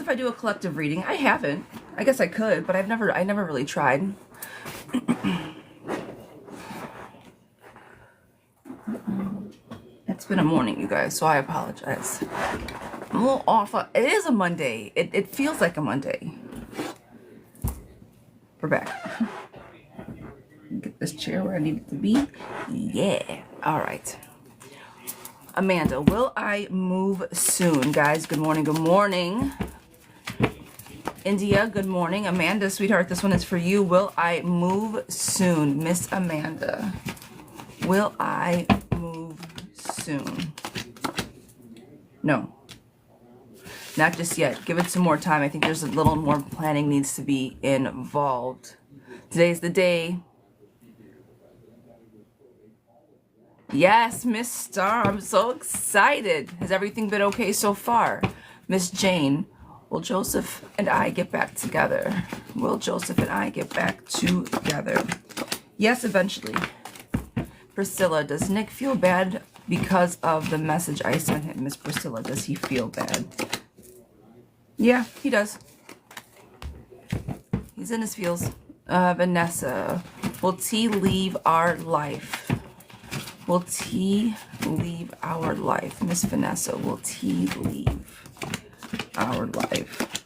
if I do a collective reading. I haven't. I guess I could, but I never really tried. It's been a morning, you guys, so I apologize. I'm a little off. It is a Monday. It feels like a Monday. We're back. Get this chair where I need it to be. Yeah. All right. Amanda, will I move soon? Guys, good morning. Good morning. India, good morning. Amanda, sweetheart, this one is for you. Will I move soon? Miss Amanda. Will I move soon? No. Not just yet. Give it some more time. I think there's a little more planning needs to be involved. Today's the day. Yes, Miss Star, I'm so excited. Has everything been okay so far? Miss Jane, will Joseph and I get back together? Will Joseph and I get back together? Yes, eventually. Priscilla, does Nick feel bad because of the message I sent him? Miss Priscilla, does he feel bad? Yeah, he does. He's in his feels. Vanessa, will T leave our life? Will T leave our life? Miss Vanessa, will T leave our life?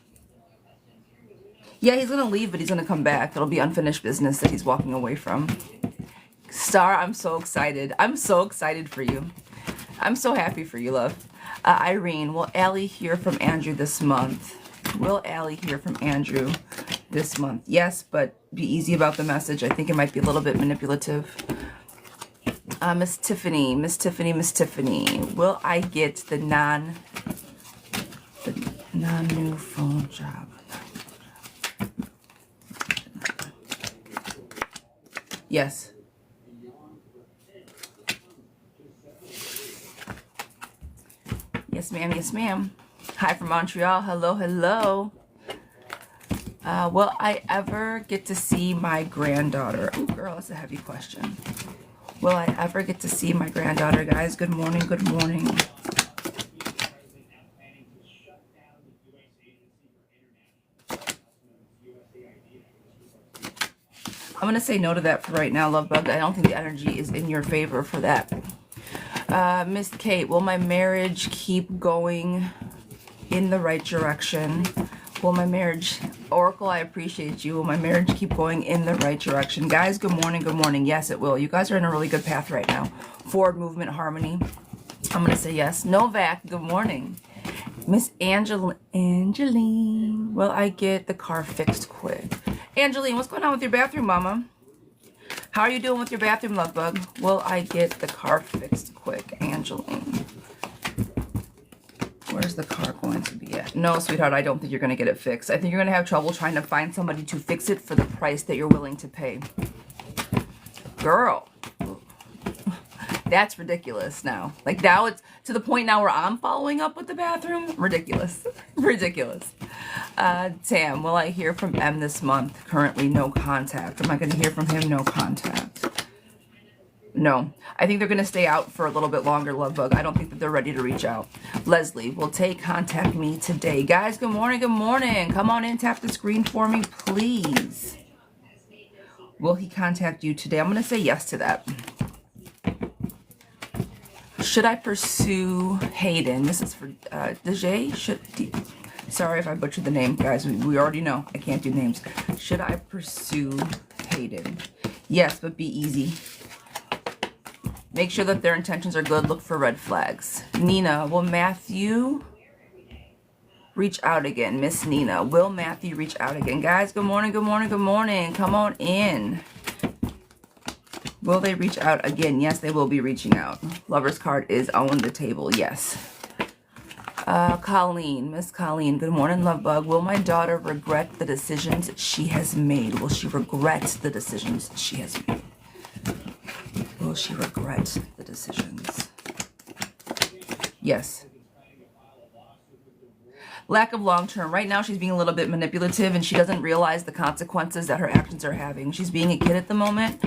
Yeah, he's going to leave, but he's going to come back. It'll be unfinished business that he's walking away from. Star, I'm so excited. I'm so excited for you. I'm so happy for you, love. Irene, will Allie hear from Andrew this month? Will Allie hear from Andrew this month? Yes, but be easy about the message. I think it might be a little bit manipulative. Miss Tiffany, will I get the non-new phone job? Yes. Yes, ma'am. Yes, ma'am. Hi from Montreal. Hello, hello. Will I ever get to see my granddaughter? Oh, girl, that's a heavy question. Will I ever get to see my granddaughter, guys? Good morning, good morning. I'm going to say no to that for right now, love bug. I don't think the energy is in your favor for that. Miss Kate, will my marriage keep going in the right direction? Will my marriage, Oracle, I appreciate you. Will my marriage keep going in the right direction? Guys, good morning, good morning. Yes, it will. You guys are in a really good path right now. Forward movement, harmony. I'm going to say yes. Novak, good morning. Miss Angeline, will I get the car fixed quick? Angeline, what's going on with your bathroom, mama? How are you doing with your bathroom, love bug? Will I get the car fixed quick, Angeline? Where's the car going to be at? No, sweetheart, I don't think you're going to get it fixed. I think you're going to have trouble trying to find somebody to fix it for the price that you're willing to pay. Girl. That's ridiculous now. Like now it's to the point now where I'm following up with the bathroom. Ridiculous. Ridiculous. Tam, will I hear from M this month? Currently no contact. Am I going to hear from him? No contact. No, I think they're going to stay out for a little bit longer, love bug. I don't think that they're ready to reach out. Leslie, will Tate contact me today? Guys, good morning, good morning. Come on in, tap the screen for me, please. Will he contact you today? I'm going to say yes to that. Should I pursue Hayden? This is for Dejay. Sorry if I butchered the name, guys. We already know I can't do names. Should I pursue Hayden? Yes, but be easy. Make sure that their intentions are good. Look for red flags. Nina, will Matthew reach out again? Miss Nina, will Matthew reach out again? Guys, good morning, good morning, good morning. Come on in. Will they reach out again? Yes, they will be reaching out. Lover's card is on the table. Yes. Colleen, Miss Colleen, good morning, love bug. Will my daughter regret the decisions she has made? Will she regret the decisions she has made? Will she regret the decisions? Yes. Lack of long-term. Right now she's being a little bit manipulative and she doesn't realize the consequences that her actions are having. She's being a kid at the moment.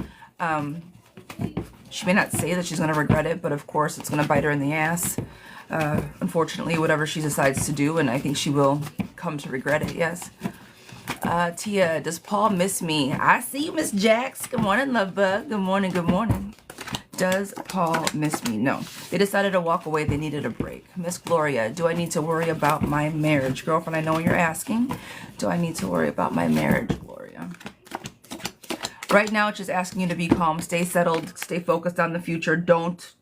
She may not say that she's going to regret it, but of course it's going to bite her in the ass. Unfortunately, whatever she decides to do, and I think she will come to regret it, yes. Tia, does Paul miss me? I see you, Miss Jax. Good morning, love bug. Good morning, good morning. Does Paul miss me? No. They decided to walk away. They needed a break. Miss Gloria, do I need to worry about my marriage? Girlfriend, I know you're asking. Do I need to worry about my marriage, Gloria? Right now, it's just asking you to be calm, stay settled, stay focused on the future. Don't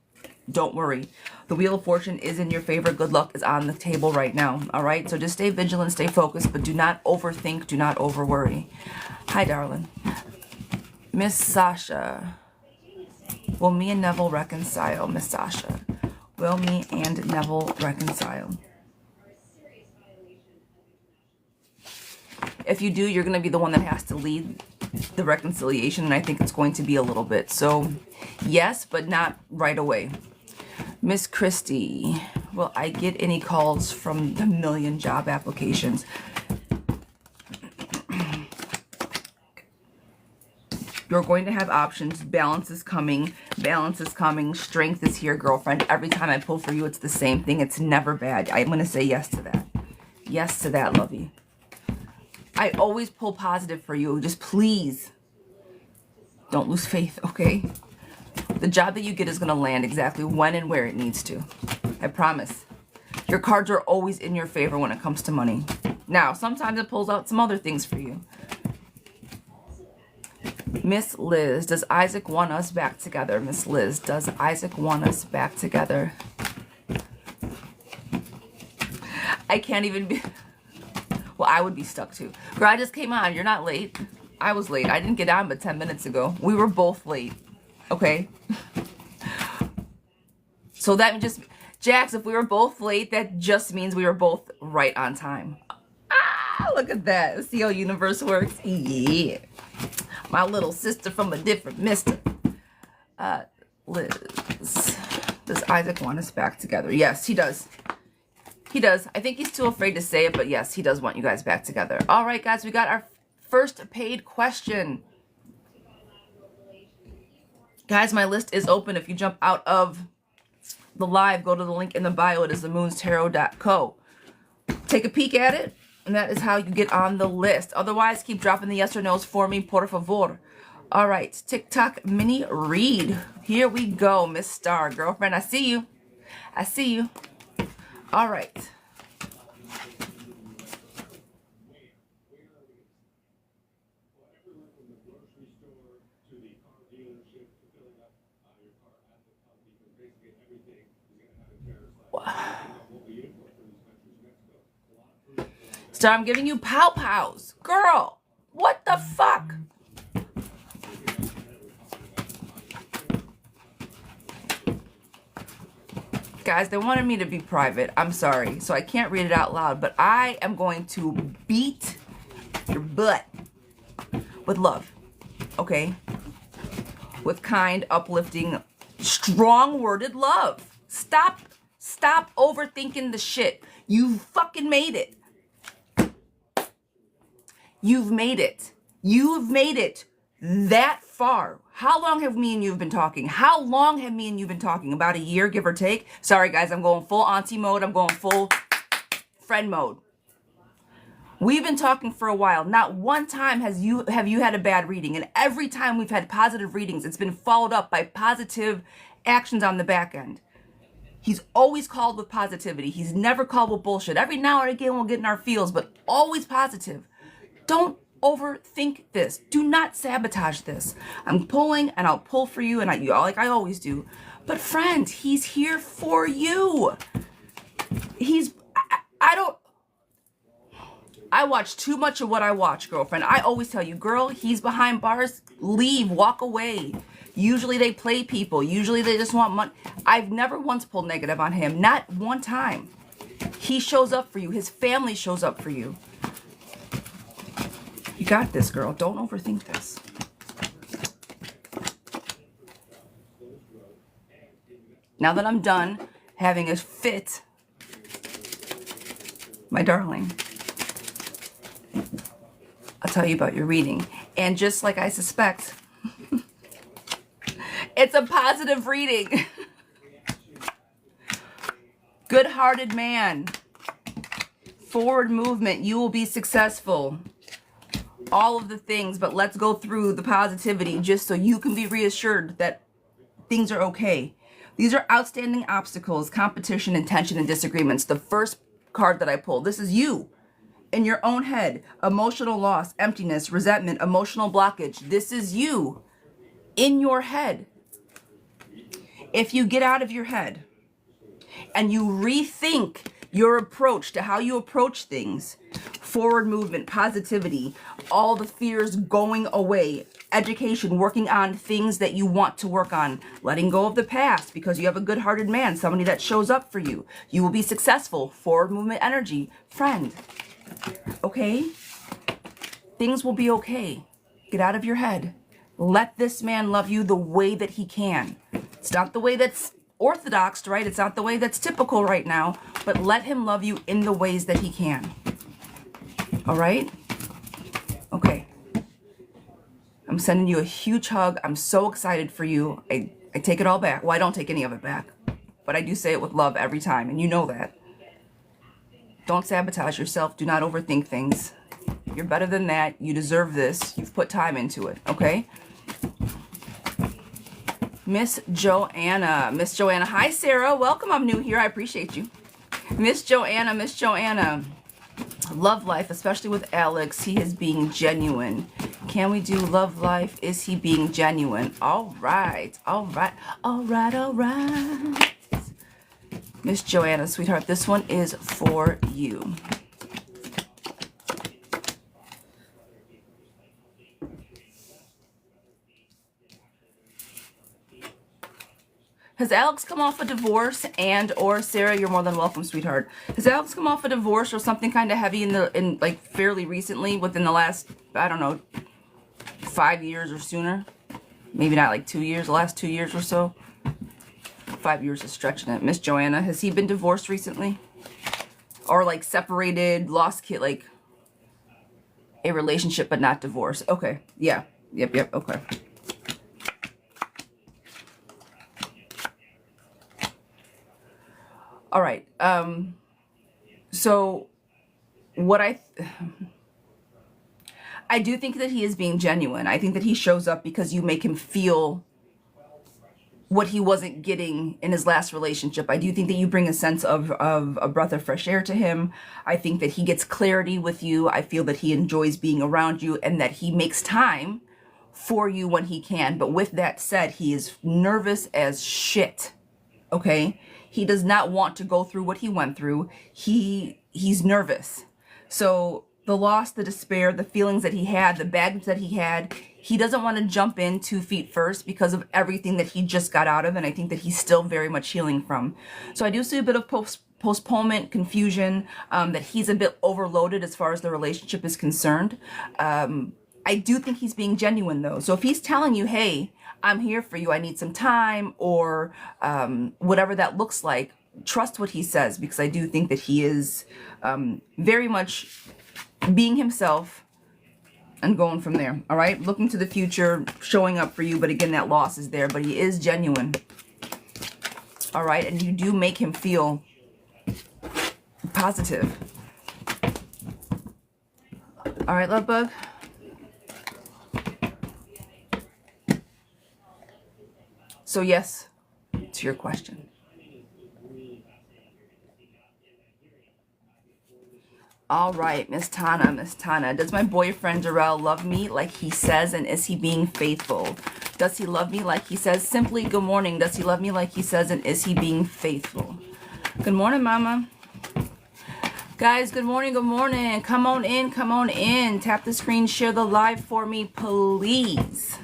worry. The Wheel of Fortune is in your favor. Good luck is on the table right now. All right? So just stay vigilant, stay focused, but do not overthink, do not over worry. Hi, darling. Miss Sasha. Will me and Neville reconcile, Miss Sasha? Will me and Neville reconcile? If you do, you're going to be the one that has to lead the reconciliation, and I think it's going to be a little bit. So, yes, but not right away. Miss Christie, will I get any calls from the million job applications? You're going to have options. Balance is coming. Balance is coming. Strength is here, girlfriend. Every time I pull for you, it's the same thing. It's never bad. I'm going to say yes to that. Yes to that, lovey. I always pull positive for you. Just please don't lose faith, okay? The job that you get is going to land exactly when and where it needs to. I promise. Your cards are always in your favor when it comes to money. Now, sometimes it pulls out some other things for you. Miss Liz, does Isaac want us back together? Miss Liz, does Isaac want us back together? I can't even be... Well, I would be stuck too. Girl, I just came on. You're not late. I was late. I didn't get on but 10 minutes ago. We were both late. Okay? So that just... Jax, if we were both late, that just means we were both right on time. Ah, look at that. See how universe works? Yeah. My little sister from a different mister. Liz, does Isaac want us back together? Yes, he does. He does. I think he's too afraid to say it, but yes, he does want you guys back together. All right, guys, we got our first paid question. Guys, my list is open. If you jump out of the live, go to the link in the bio. It is themoonstarot.co. Take a peek at it, and that is how you get on the list. Otherwise, keep dropping the yes or no's for me, por favor. All right, TikTok mini read. Here we go, Miss Star. Girlfriend, I see you. I see you. All right. Star, I'm giving you pow-pows. Girl, what the fuck? Guys, they wanted me to be private. I'm sorry. So I can't read it out loud, but I am going to beat your butt with love. Okay? With kind, uplifting, strong-worded love. Stop overthinking the shit. You fucking made it. You've made it. You've made it that far. How long have me and you been talking? How long have me and you been talking? About a year, give or take? Sorry, guys, I'm going full auntie mode. I'm going full friend mode. We've been talking for a while. Not one time have you had a bad reading. And every time we've had positive readings, it's been followed up by positive actions on the back end. He's always called with positivity. He's never called with bullshit. Every now and again, we'll get in our feels, but always positive. Don't overthink this. Do not sabotage this. I'm pulling, and I'll pull for you, and like I always do. But friend, he's here for you. I watch too much of what I watch, girlfriend. I always tell you, girl, he's behind bars. Leave, walk away. Usually they play people. Usually they just want money. I've never once pulled negative on him. Not one time. He shows up for you. His family shows up for you. You got this, girl. Don't overthink this. Now that I'm done having a fit, my darling, I'll tell you about your reading. And just like I suspect, It's a positive reading. Good-hearted man. Forward movement. You will be successful. All of the things, but let's go through the positivity just so you can be reassured that things are okay. These are outstanding obstacles, competition, and tension and disagreements. The first card that I pulled, this is you in your own head. Emotional loss, emptiness, resentment, emotional blockage. This is you in your head. If you get out of your head and you rethink your approach to how you approach things, forward movement, positivity, all the fears going away, education, working on things that you want to work on, letting go of the past because you have a good-hearted man, somebody that shows up for you. You will be successful. Forward movement energy, friend. Okay? Things will be okay. Get out of your head. Let this man love you the way that he can. It's not the way that's orthodox, right? It's not the way that's typical right now, but let him love you in the ways that he can. All right? Okay. I'm sending you a huge hug. I'm so excited for you. I take it all back. Well, I don't take any of it back, but I do say it with love every time, and you know that. Don't sabotage yourself. Do not overthink things. You're better than that. You deserve this. You've put time into it, okay? Miss Joanna. Miss Joanna. Hi, Sarah. Welcome. I'm new here. I appreciate you. Miss Joanna. Miss Joanna. Love life, especially with Alex. He is being genuine. Can we do love life? Is he being genuine? All right. All right. All right. All right. Miss Joanna, sweetheart, this one is for you. Has Alex come off a divorce? And or Sarah, you're more than welcome, sweetheart. Has Alex come off a divorce or something kind of heavy in like fairly recently, within the last, I don't know, 5 years or sooner? Maybe not like 2 years, the last 2 years or so. 5 years is stretching it. Miss Joanna, has he been divorced recently? Or like separated, lost kid, like a relationship but not divorce? Okay, yeah, yep, okay. All right, so what I do think that he is being genuine. I think that he shows up because you make him feel what he wasn't getting in his last relationship. I do think that you bring a sense of a breath of fresh air to him. I think that he gets clarity with you. I feel that he enjoys being around you and that he makes time for you when he can. But with that said, he is nervous as shit, okay? He does not want to go through what he went through. He's nervous. So the loss, the despair, the feelings that he had, the baggage that he had, he doesn't want to jump in 2 feet first because of everything that he just got out of, and I think that he's still very much healing from. So I do see a bit of postponement, confusion, that he's a bit overloaded as far as the relationship is concerned. I do think he's being genuine, though. So if he's telling you, hey, I'm here for you, I need some time, or whatever that looks like, trust what he says, because I do think that he is very much being himself and going from there. All right, looking to the future, showing up for you, but again, that loss is there, but he is genuine. All right, and you do make him feel positive. All right, love bug. So yes, to your question. All right, Miss Tana, Miss Tana. Does my boyfriend Darrell love me like he says, and is he being faithful? Does he love me like he says? Simply, good morning. Does he love me like he says, and is he being faithful? Good morning, Mama. Guys, good morning, good morning. Come on in, come on in. Tap the screen, share the live for me, please.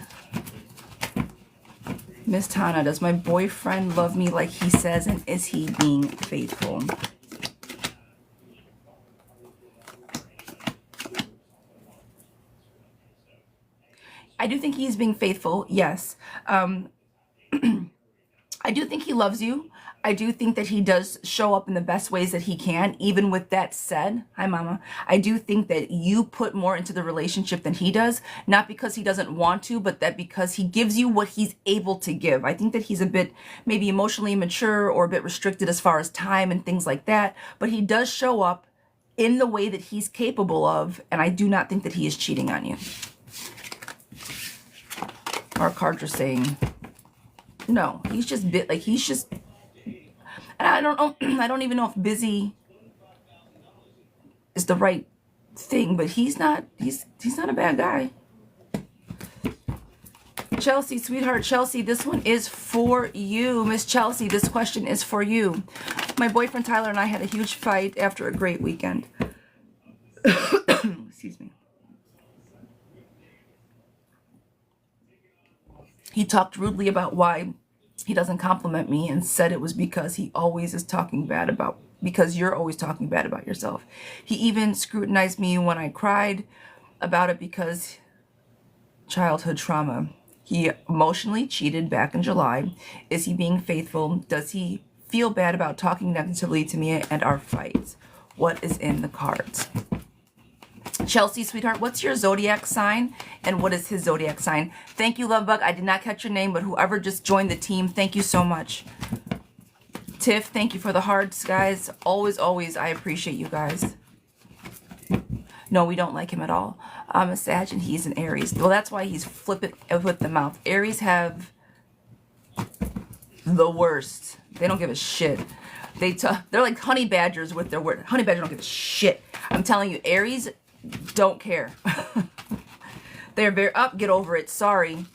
Miss Tana, does my boyfriend love me like he says, and is he being faithful? I do think he's being faithful, yes. I I do think he loves you. I do think that he does show up in the best ways that he can. Even with that said, hi mama, I do think that you put more into the relationship than he does, not because he doesn't want to, but that because he gives you what he's able to give. I think that he's a bit maybe emotionally immature or a bit restricted as far as time and things like that, but he does show up in the way that he's capable of, and I do not think that he is cheating on you. Our cards are saying no, he's just and I don't know, I don't even know if busy is the right thing, but he's not a bad guy. Chelsea, sweetheart, Chelsea, this one is for you. Miss Chelsea, this question is for you. My boyfriend Tyler and I had a huge fight after a great weekend. Excuse me. He talked rudely about why he doesn't compliment me and said it was because he always is talking bad about, because you're always talking bad about yourself. He even scrutinized me when I cried about it because childhood trauma. He emotionally cheated back in July. Is he being faithful? Does he feel bad about talking negatively to me and our fights? What is in the cards? Chelsea, sweetheart, what's your zodiac sign and what is his zodiac sign? Thank you, Lovebug. I did not catch your name, but whoever just joined the team, thank you so much. Tiff, thank you for the hearts, guys. Always, always, I appreciate you guys. No, we don't like him at all. I'm a Sag and he's an Aries. Well, that's why he's flippant with the mouth. Aries have the worst. They don't give a shit. They're like honey badgers with their word. Honey badgers don't give a shit. I'm telling you, Aries don't care. They're very get over it. Sorry.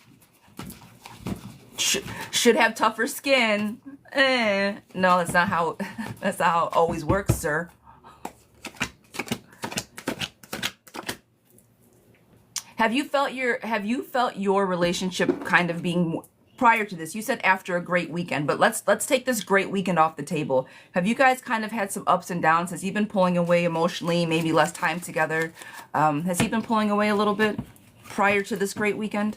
Should have tougher skin. No, that's not how it always works, sir. Have you felt your relationship kind of being prior to this? You said after a great weekend, but let's take this great weekend off the table. Have you guys kind of had some ups and downs? Has he been pulling away emotionally, maybe less time together? Has he been pulling away a little bit prior to this great weekend?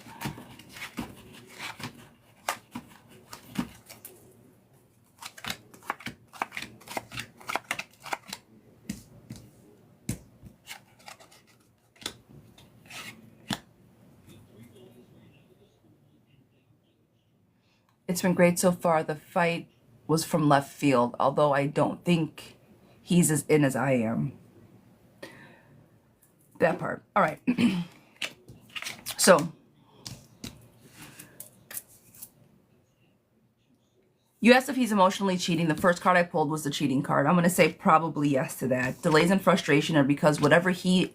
It's been great so far. The fight was from left field, although I don't think he's as in as I am. That part. All right. So, you asked if he's emotionally cheating. The first card I pulled was the cheating card. I'm going to say probably yes to that. Delays and frustration are because whatever he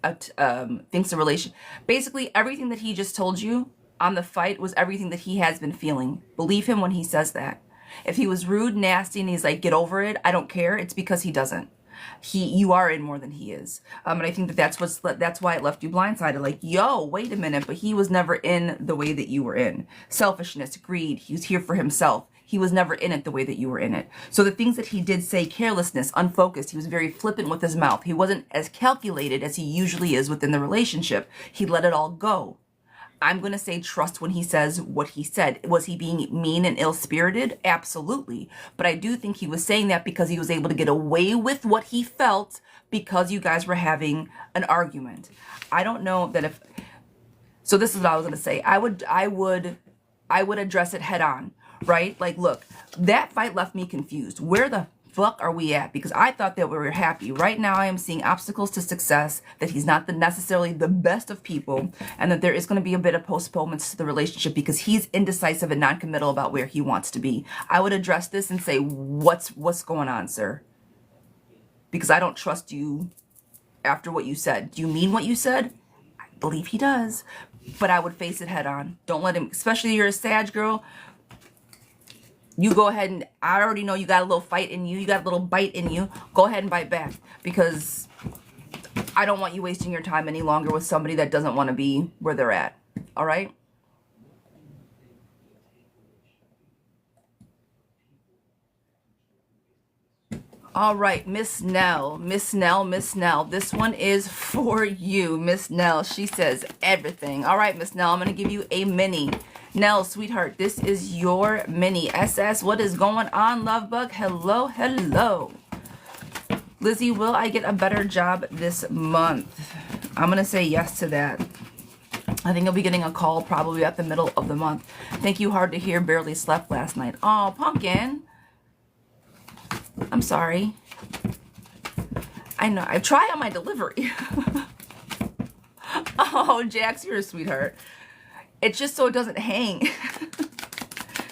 thinks the relation... Basically, everything that he just told you on the fight was everything that he has been feeling. Believe him when he says that. If he was rude, nasty, and he's like, get over it, I don't care, it's because he doesn't. You are in more than he is. And I think that's why it left you blindsided. Like, yo, wait a minute, but he was never in the way that you were in. Selfishness, greed, he was here for himself. He was never in it the way that you were in it. So the things that he did say, carelessness, unfocused, he was very flippant with his mouth. He wasn't as calculated as he usually is within the relationship. He let it all go. I'm going to say trust when he says what he said. Was he being mean and ill-spirited? Absolutely. But I do think he was saying that because he was able to get away with what he felt because you guys were having an argument. I don't know that if... So this is what I was going to say. I would address it head on, right? Like, look, that fight left me confused. Where the fuck are we at? Because I thought that we were happy. Right now I am seeing obstacles to success, that he's not necessarily the best of people, and that there is going to be a bit of postponements to the relationship because he's indecisive and non-committal about where he wants to be. I would address this and say, what's going on, sir? Because I don't trust you after what you said. Do you mean what you said? I believe he does. But I would face it head on. Don't let him, especially you're a Sag girl, you go ahead and, I already know you got a little fight in you. You got a little bite in you. Go ahead and bite back. Because I don't want you wasting your time any longer with somebody that doesn't want to be where they're at. All right? All right, Miss Nell, Miss Nell, Miss Nell. This one is for you, Miss Nell. She says everything. All right, Miss Nell, I'm going to give you a mini. Nell, sweetheart, this is your mini. SS, what is going on, love bug? Hello, hello. Lizzie, will I get a better job this month? I'm going to say yes to that. I think I'll be getting a call probably at the middle of the month. Thank you, hard to hear, barely slept last night. Oh, Pumpkin. I'm sorry. I know. I try on my delivery. Oh, Jax, you're a sweetheart. It's just so it doesn't hang.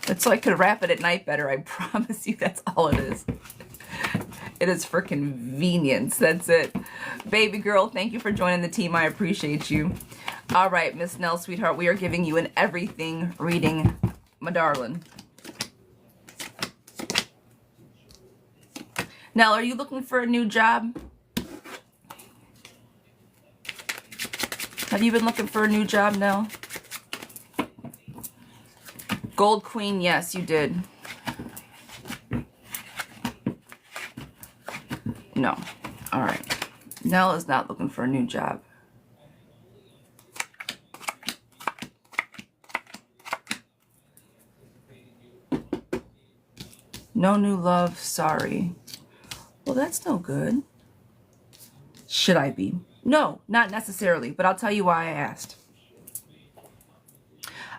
That's so I could wrap it at night better. I promise you that's all it is. It is for convenience. That's it. Baby girl, thank you for joining the team. I appreciate you. All right, Miss Nell, sweetheart, we are giving you an everything reading, my darling. Nell, are you looking for a new job? Have you been looking for a new job, Nell? Gold Queen, yes, you did. No. All right. Nell is not looking for a new job. No new love, sorry. Well, that's no good. Should I be? No, not necessarily, but I'll tell you why I asked.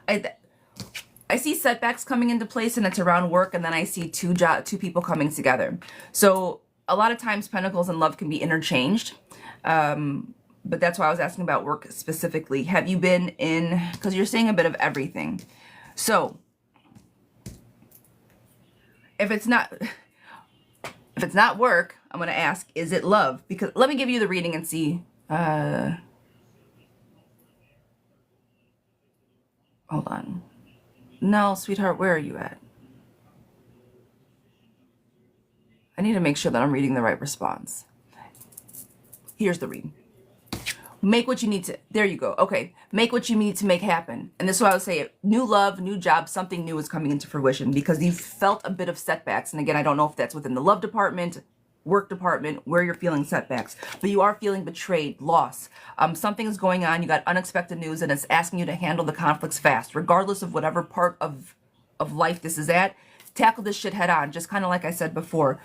I see setbacks coming into place, and it's around work, and then I see two people coming together. So a lot of times pentacles and love can be interchanged, but that's why I was asking about work specifically. Have you been in, because you're seeing a bit of everything. So if it's not work, I'm going to ask, is it love? Because let me give you the reading and see. Hold on. No, sweetheart, where are you at? I need to make sure that I'm reading the right response. Here's the read. Make what you need to, there you go. Okay. Make what you need to make happen. And this is what I would say, new love, new job, something new is coming into fruition because you've felt a bit of setbacks. And again, I don't know if that's within the love department, work department, where you're feeling setbacks, but you are feeling betrayed, loss. Something is going on. You got unexpected news and it's asking you to handle the conflicts fast, regardless of whatever part of life this is at. Tackle this shit head on. Just kind of like I said before,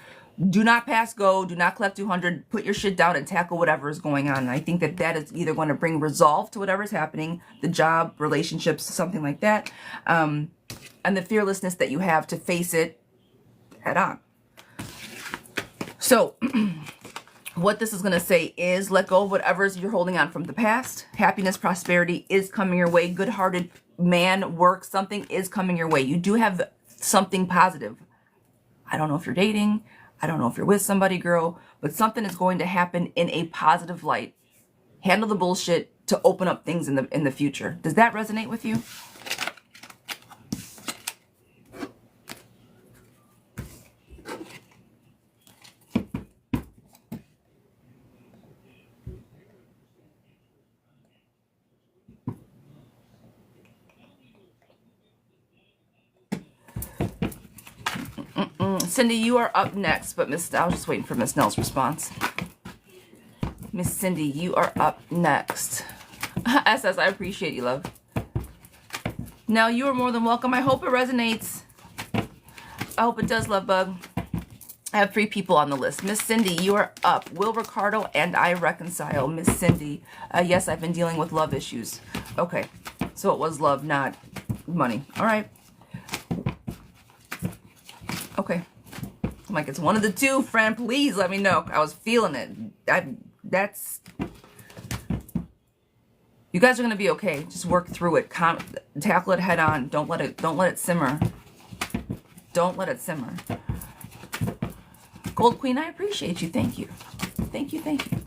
do not pass go, do not collect 200, put your shit down and tackle whatever is going on. And I think that that is either going to bring resolve to whatever is happening, the job, relationships, something like that. And the fearlessness that you have to face it head on. So what this is going to say is let go of whatever you're holding on from the past. Happiness, prosperity is coming your way. Good-hearted man, work, something is coming your way. You do have something positive. I don't know if you're dating. I don't know if you're with somebody, girl, but something is going to happen in a positive light. Handle the bullshit to open up things in the future. Does that resonate with you? Cindy, you are up next, but I was just waiting for Miss Nell's response. Miss Cindy, you are up next. SS, I appreciate you, love. Now, you are more than welcome. I hope it resonates. I hope it does, love bug. I have 3 people on the list. Miss Cindy, you are up. Will Ricardo and I reconcile? Miss Cindy, yes, I've been dealing with love issues. Okay, so it was love, not money. All right. Okay. I'm like, it's one of the two, friend. Please let me know. I was feeling it. That's... You guys are going to be okay. Just work through it. Tackle it head on. Don't let it simmer. Don't let it simmer. Gold Queen, I appreciate you. Thank you. Thank you, thank you.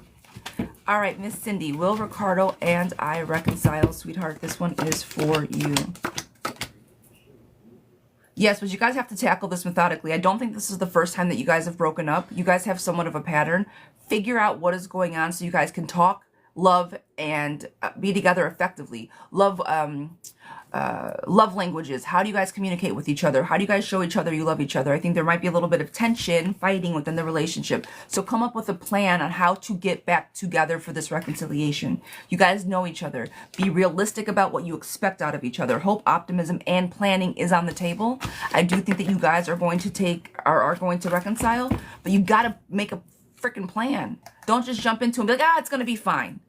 All right, Miss Cindy, Will Ricardo and I reconcile, sweetheart. This one is for you. Yes, but you guys have to tackle this methodically. I don't think this is the first time that you guys have broken up. You guys have somewhat of a pattern. Figure out what is going on so you guys can talk, love, and be together effectively. Love, love languages. How do you guys communicate with each other? How do you guys show each other you love each other? I think there might be a little bit of tension, fighting within the relationship. So come up with a plan on how to get back together for this reconciliation. You guys know each other. Be realistic about what you expect out of each other. Hope, optimism, and planning is on the table. I do think that you guys are going to are going to reconcile, but you got to make a freaking plan. Don't just jump into it and be like, it's going to be fine.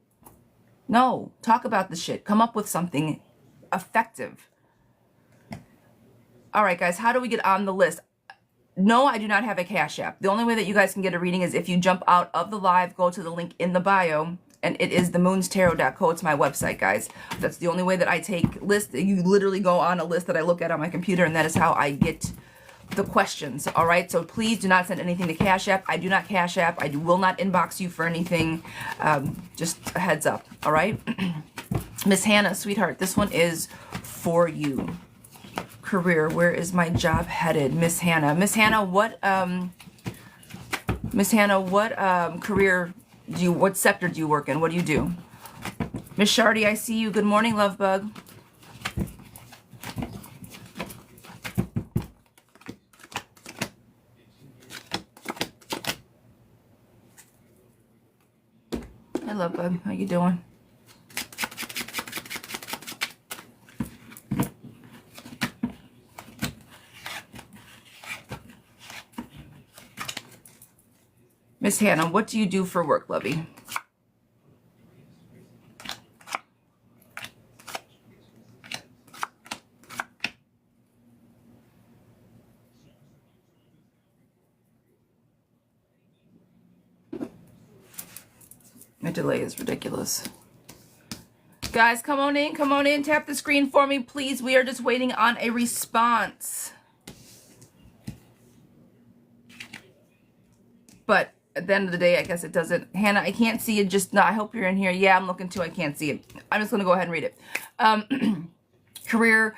No, talk about the shit. Come up with something effective. All right, guys, how do we get on the list? No, I do not have a Cash App. The only way that you guys can get a reading is if you jump out of the live, go to the link in the bio, and it is themoonstarot.co. It's my website, guys. That's the only way that I take lists. You literally go on a list that I look at on my computer, and that is how I get the questions. All right, so please do not send anything to Cash App. I do not Cash App. I will not inbox you for anything. Just a heads up. All right. Miss Hannah, sweetheart, this one is for you. Career, where is my job headed? Miss Hannah, what career do you, what sector do you work in? What do you do? Miss Shardy, I see you. Good morning, love bug. Hey, love bug, how you doing? Miss Hannah, what do you do for work, lovey? My delay is ridiculous. Guys, come on in, tap the screen for me, please. We are just waiting on a response. But at the end of the day, I guess it doesn't. Hannah, I can't see it. Just no. I hope you're in here. Yeah, I'm looking too. I can't see it. I'm just gonna go ahead and read it. Career.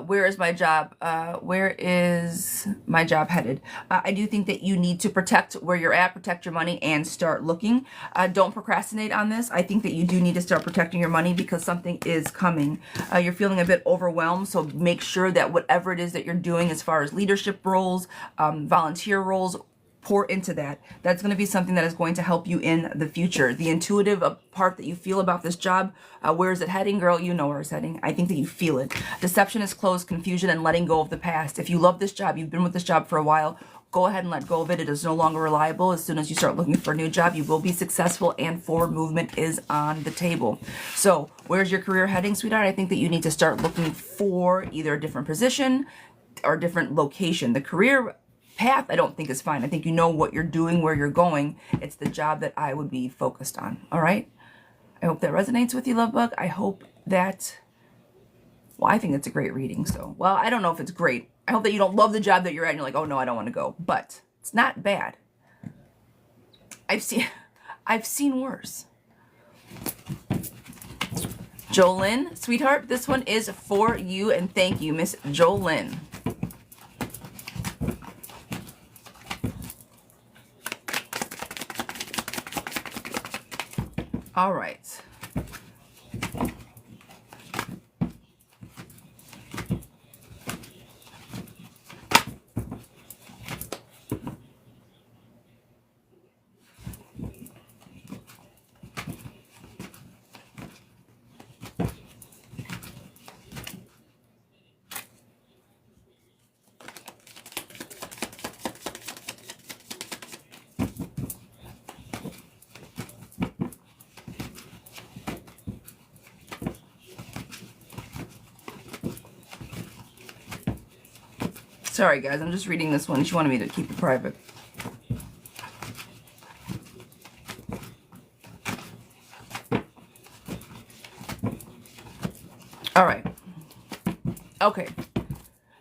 Where is my job? Where is my job headed? I do think that you need to protect where you're at, protect your money, and start looking. Don't procrastinate on this. I think that you do need to start protecting your money because something is coming. You're feeling a bit overwhelmed, so make sure that whatever it is that you're doing as far as leadership roles, volunteer roles, pour into that. That's going to be something that is going to help you in the future. The intuitive part that you feel about this job, where is it heading, girl? You know where it's heading. I think that you feel it. Deception is closed, confusion, and letting go of the past. If you love this job, you've been with this job for a while, go ahead and let go of it. It is no longer reliable. As soon as you start looking for a new job, you will be successful, and forward movement is on the table. So where's your career heading, sweetheart? I think that you need to start looking for either a different position or a different location. The career path, I don't think is fine. I think you know what you're doing, where you're going. It's the job that I would be focused on. All right. I hope that resonates with you, love bug. I hope that, well, I think it's a great reading. So, well, I don't know if it's great. I hope that you don't love the job that you're at and you're like, oh no, I don't want to go, but it's not bad. I've seen worse. Jolyn, sweetheart, this one is for you, and thank you, Miss Jolyn. All right. Sorry, guys, I'm just reading this one. She wanted me to keep it private. All right. Okay.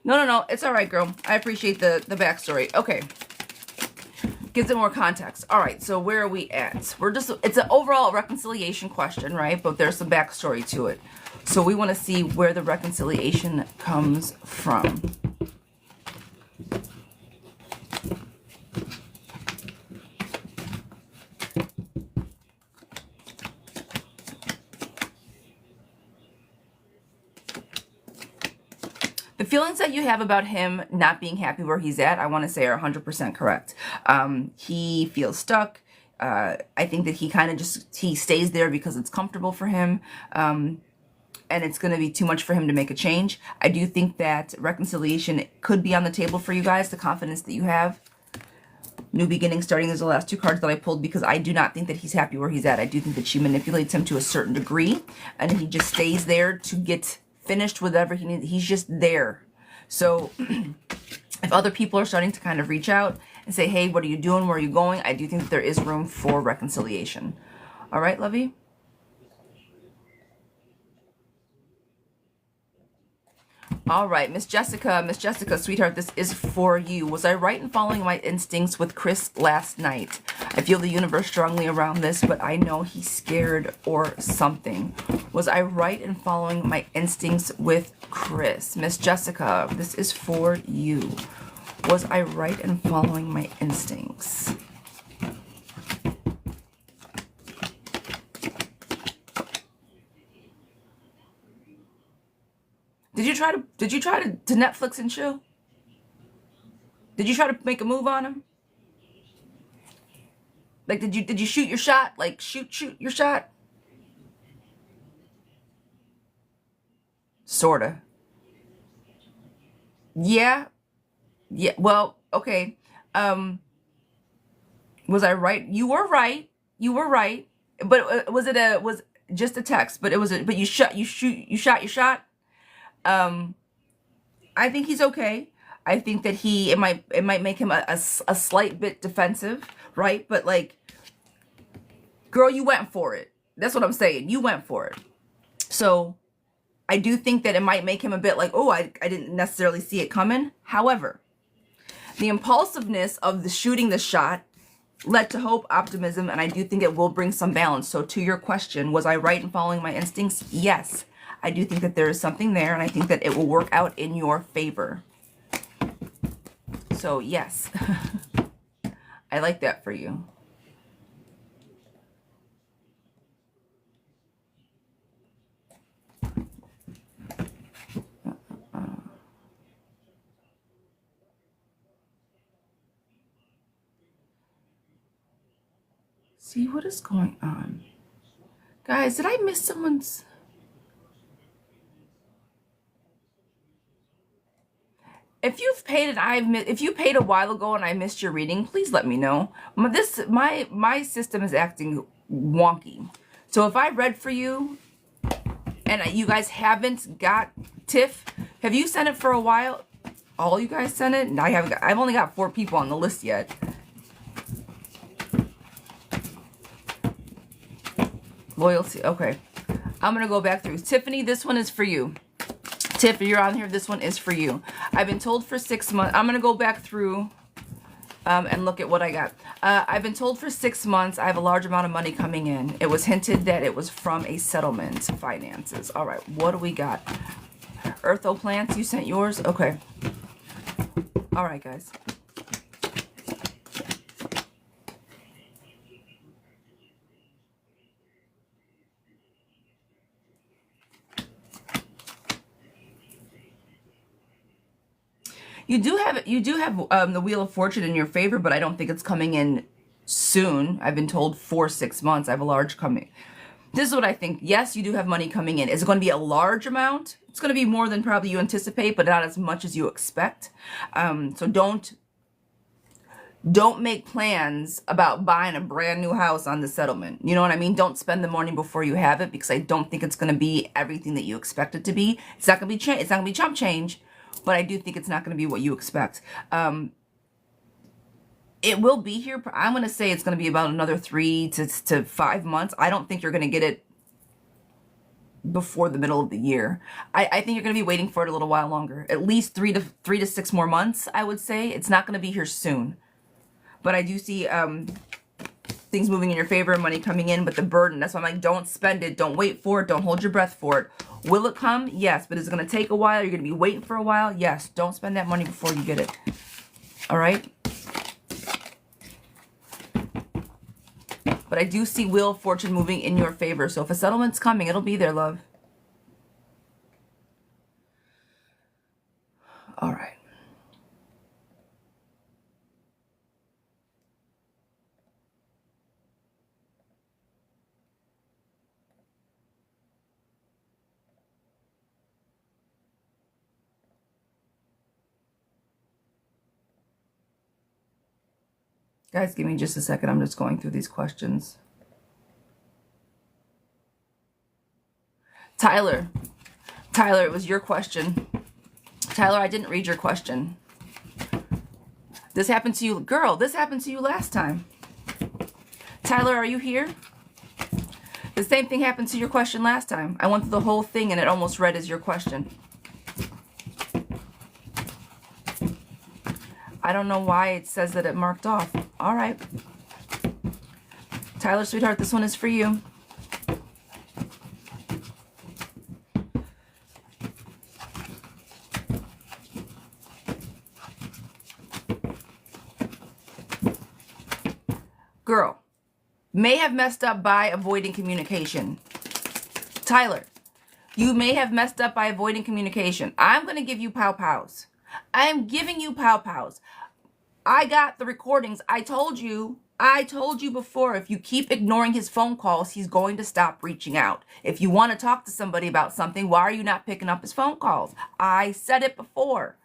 No. It's all right, girl. I appreciate the backstory. Okay. Gives it more context. All right, so where are we at? It's an overall reconciliation question, right? But there's some backstory to it. So we want to see where the reconciliation comes from. feelings that you have about him not being happy where he's at, I want to say are 100% correct. He feels stuck. I think that he kind of he stays there because it's comfortable for him. And it's going to be too much for him to make a change. I do think that reconciliation could be on the table for you guys, the confidence that you have. New beginning starting is the last two cards that I pulled because I do not think that he's happy where he's at. I do think that she manipulates him to a certain degree and he just stays there to get finished with whatever he needs. He's just there. So if other people are starting to kind of reach out and say, hey, what are you doing? Where are you going? I do think that there is room for reconciliation. All right, lovey? All right, Miss Jessica, sweetheart, this is for you. Was I right in following my instincts with Chris last night? I feel the universe strongly around this, but I know he's scared or something. Was I right in following my instincts with Chris? Miss Jessica, this is for you. Was I right in following my instincts? Did you try to Netflix and chill? Did you try to make a move on him? Like, did you shoot your shot? Like, shoot your shot? Sorta. Yeah. Yeah. Well, okay. Was I right? You were right. You were right. But was just a text? But but you shot your shot. I think he's okay. I think that it might make him a slight bit defensive, right? But like, girl, you went for it. That's what I'm saying. You went for it. So I do think that it might make him a bit like, oh, I didn't necessarily see it coming. However, the impulsiveness of the shooting the shot led to hope, optimism, and I do think it will bring some balance. So to your question, was I right in following my instincts? Yes. I do think that there is something there, and I think that it will work out in your favor. So, yes. I like that for you. See, what is going on? Guys, did I miss someone's... If you've paid if you paid a while ago and I missed your reading, please let me know. My system is acting wonky. So if I read for you and you guys haven't got Tiff, have you sent it for a while? All you guys sent it? And I've only got 4 people on the list yet. Loyalty. Okay. I'm going to go back through. Tiffany, this one is for you. Tiff, you're on here. This one is for you. I've been told for 6 months. I'm going to go back through and look at what I got. I've been told for 6 months I have a large amount of money coming in. It was hinted that it was from a settlement finances. All right. What do we got? Eartho plants. You sent yours? Okay. All right, guys. You do have the Wheel of Fortune in your favor, but I don't think it's coming in soon. I've been told for 6 months. I have a large coming. This is what I think. Yes, you do have money coming in. Is it going to be a large amount? It's going to be more than probably you anticipate, but not as much as you expect. So don't make plans about buying a brand new house on the settlement. You know what I mean? Don't spend the money before you have it, because I don't think it's going to be everything that you expect it to be. It's not going to be it's not going to be chump change. But I do think it's not going to be what you expect. It will be here. I'm going to say it's going to be about another 3 to 5 months. I don't think you're going to get it before the middle of the year. I think you're going to be waiting for it a little while longer. At least 3 to 6 more months, I would say. It's not going to be here soon. But I do see things moving in your favor, money coming in, but the burden. That's why I'm like, don't spend it. Don't wait for it. Don't hold your breath for it. Will it come? Yes. But is it going to take a while? You're going to be waiting for a while? Yes. Don't spend that money before you get it. All right? But I do see Wheel of Fortune moving in your favor. So if a settlement's coming, it'll be there, love. Guys, give me just a second. I'm just going through these questions. Tyler, it was your question. Tyler, I didn't read your question. This happened to you. Girl, this happened to you last time. Tyler, are you here? The same thing happened to your question last time. I went through the whole thing and it almost read as your question. I don't know why it says that it marked off. All right. Tyler, sweetheart, this one is for you. Girl, may have messed up by avoiding communication. Tyler, you may have messed up by avoiding communication. I'm going to give you pow-pows. I'm giving you pow-pows. I got the recordings. I told you before, if you keep ignoring his phone calls, he's going to stop reaching out. If you want to talk to somebody about something, why are you not picking up his phone calls? I said it before.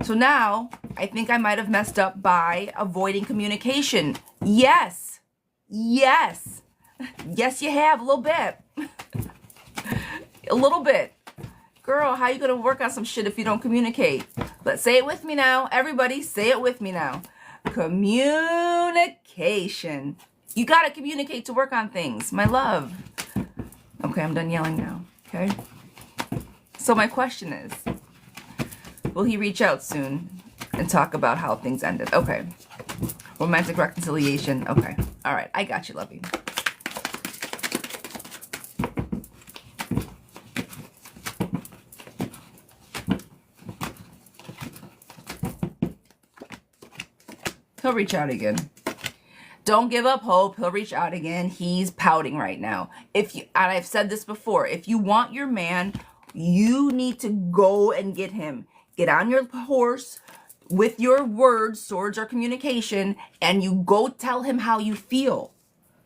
So now, I think I might have messed up by avoiding communication. Yes. Yes. Yes, you have. A little bit. A little bit. Girl, how you going to work on some shit if you don't communicate? Let's say it with me now. Everybody, say it with me now. Communication. You got to communicate to work on things. My love. Okay, I'm done yelling now. Okay? So my question is, will he reach out soon and talk about how things ended? Okay. Romantic reconciliation. Okay. All right. I got you, lovey. He'll reach out again. Don't give up hope. He'll reach out again. He's pouting right now. And I've said this before, if you want your man, you need to go and get him. Get on your horse with your words, swords are communication, and you go tell him how you feel.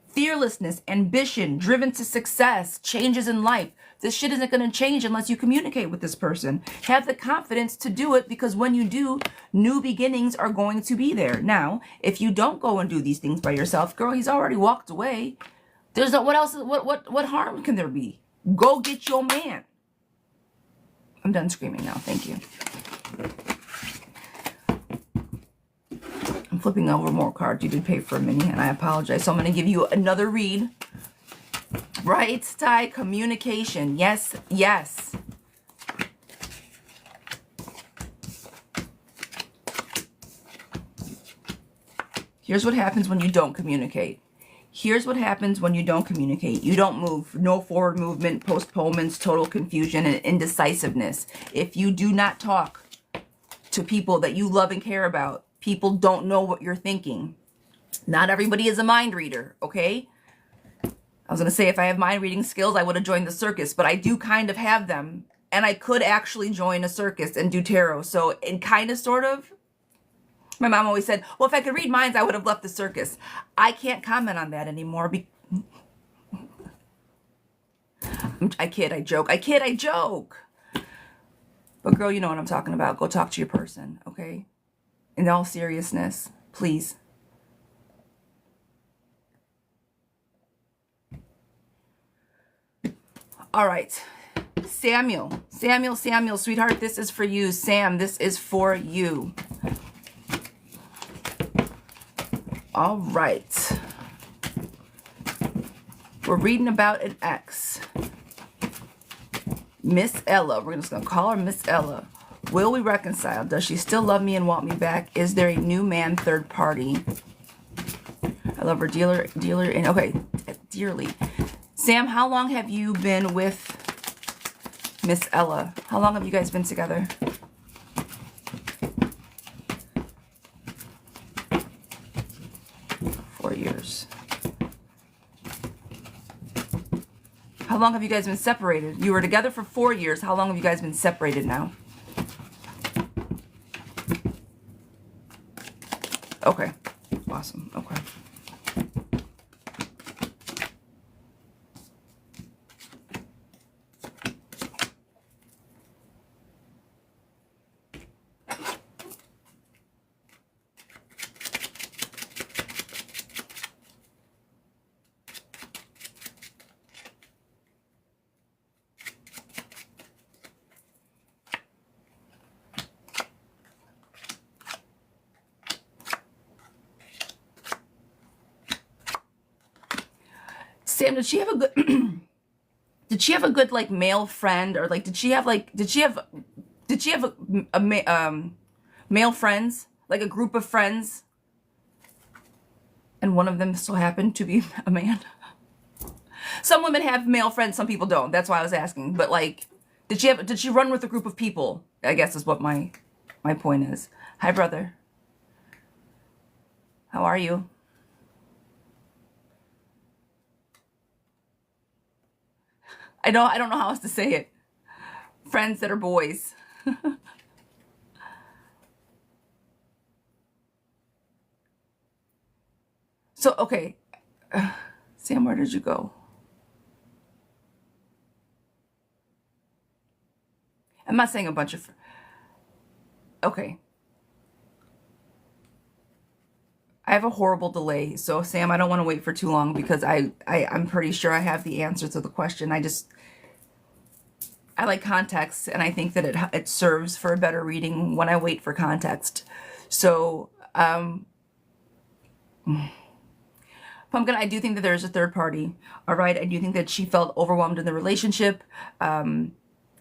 Fearlessness, ambition, driven to success, changes in life. This shit isn't going to change unless you communicate with this person. Have the confidence to do it, because when you do, new beginnings are going to be there. Now, if you don't go and do these things by yourself, girl, he's already walked away. There's no, what else, what harm can there be? Go get your man. I'm done screaming now. Thank you. I'm flipping over more cards. You did pay for a mini, and I apologize. So I'm going to give you another read. Right, Ty? Communication. Yes, yes. Here's what happens when you don't communicate. Here's what happens when you don't communicate. You don't move. No forward movement, postponements, total confusion, and indecisiveness. If you do not talk to people that you love and care about, people don't know what you're thinking. Not everybody is a mind reader, okay? I was going to say, if I have mind reading skills, I would have joined the circus, but I do kind of have them. And I could actually join a circus and do tarot. So, in kind of, sort of. My mom always said, well, if I could read minds, I would have left the circus. I can't comment on that anymore. I kid, I joke. I kid, I joke. But girl, you know what I'm talking about. Go talk to your person, okay? In all seriousness, please. All right. Samuel, sweetheart, this is for you. Sam, this is for you. All right. We're reading about an ex. Miss Ella. We're just going to call her Miss Ella. Will we reconcile? Does she still love me and want me back? Is there a new man, third party? I love her dearly. Sam, how long have you been with Miss Ella? How long have you guys been together? Years. How long have you guys been separated? You were together for 4 years. How long have you guys been separated now? Okay. Awesome. Okay. Sam, did she have a good did she have a good like male friend, or like did she have male friends, like a group of friends, and one of them so happened to be a man? Some women have male friends, some people don't. That's why I was asking. But like, did she run with a group of people? I guess is what my point is. Hi, brother. How are you? I don't know how else to say it. Friends that are boys. So, okay. Sam, where did you go? I'm not saying a bunch of... Okay. I have a horrible delay. So, Sam, I don't want to wait for too long because I'm pretty sure I have the answer to the question. I like context, and I think that it serves for a better reading when I wait for context. So, Pumpkin, I do think that there's a third party. All right. I do think that she felt overwhelmed in the relationship, and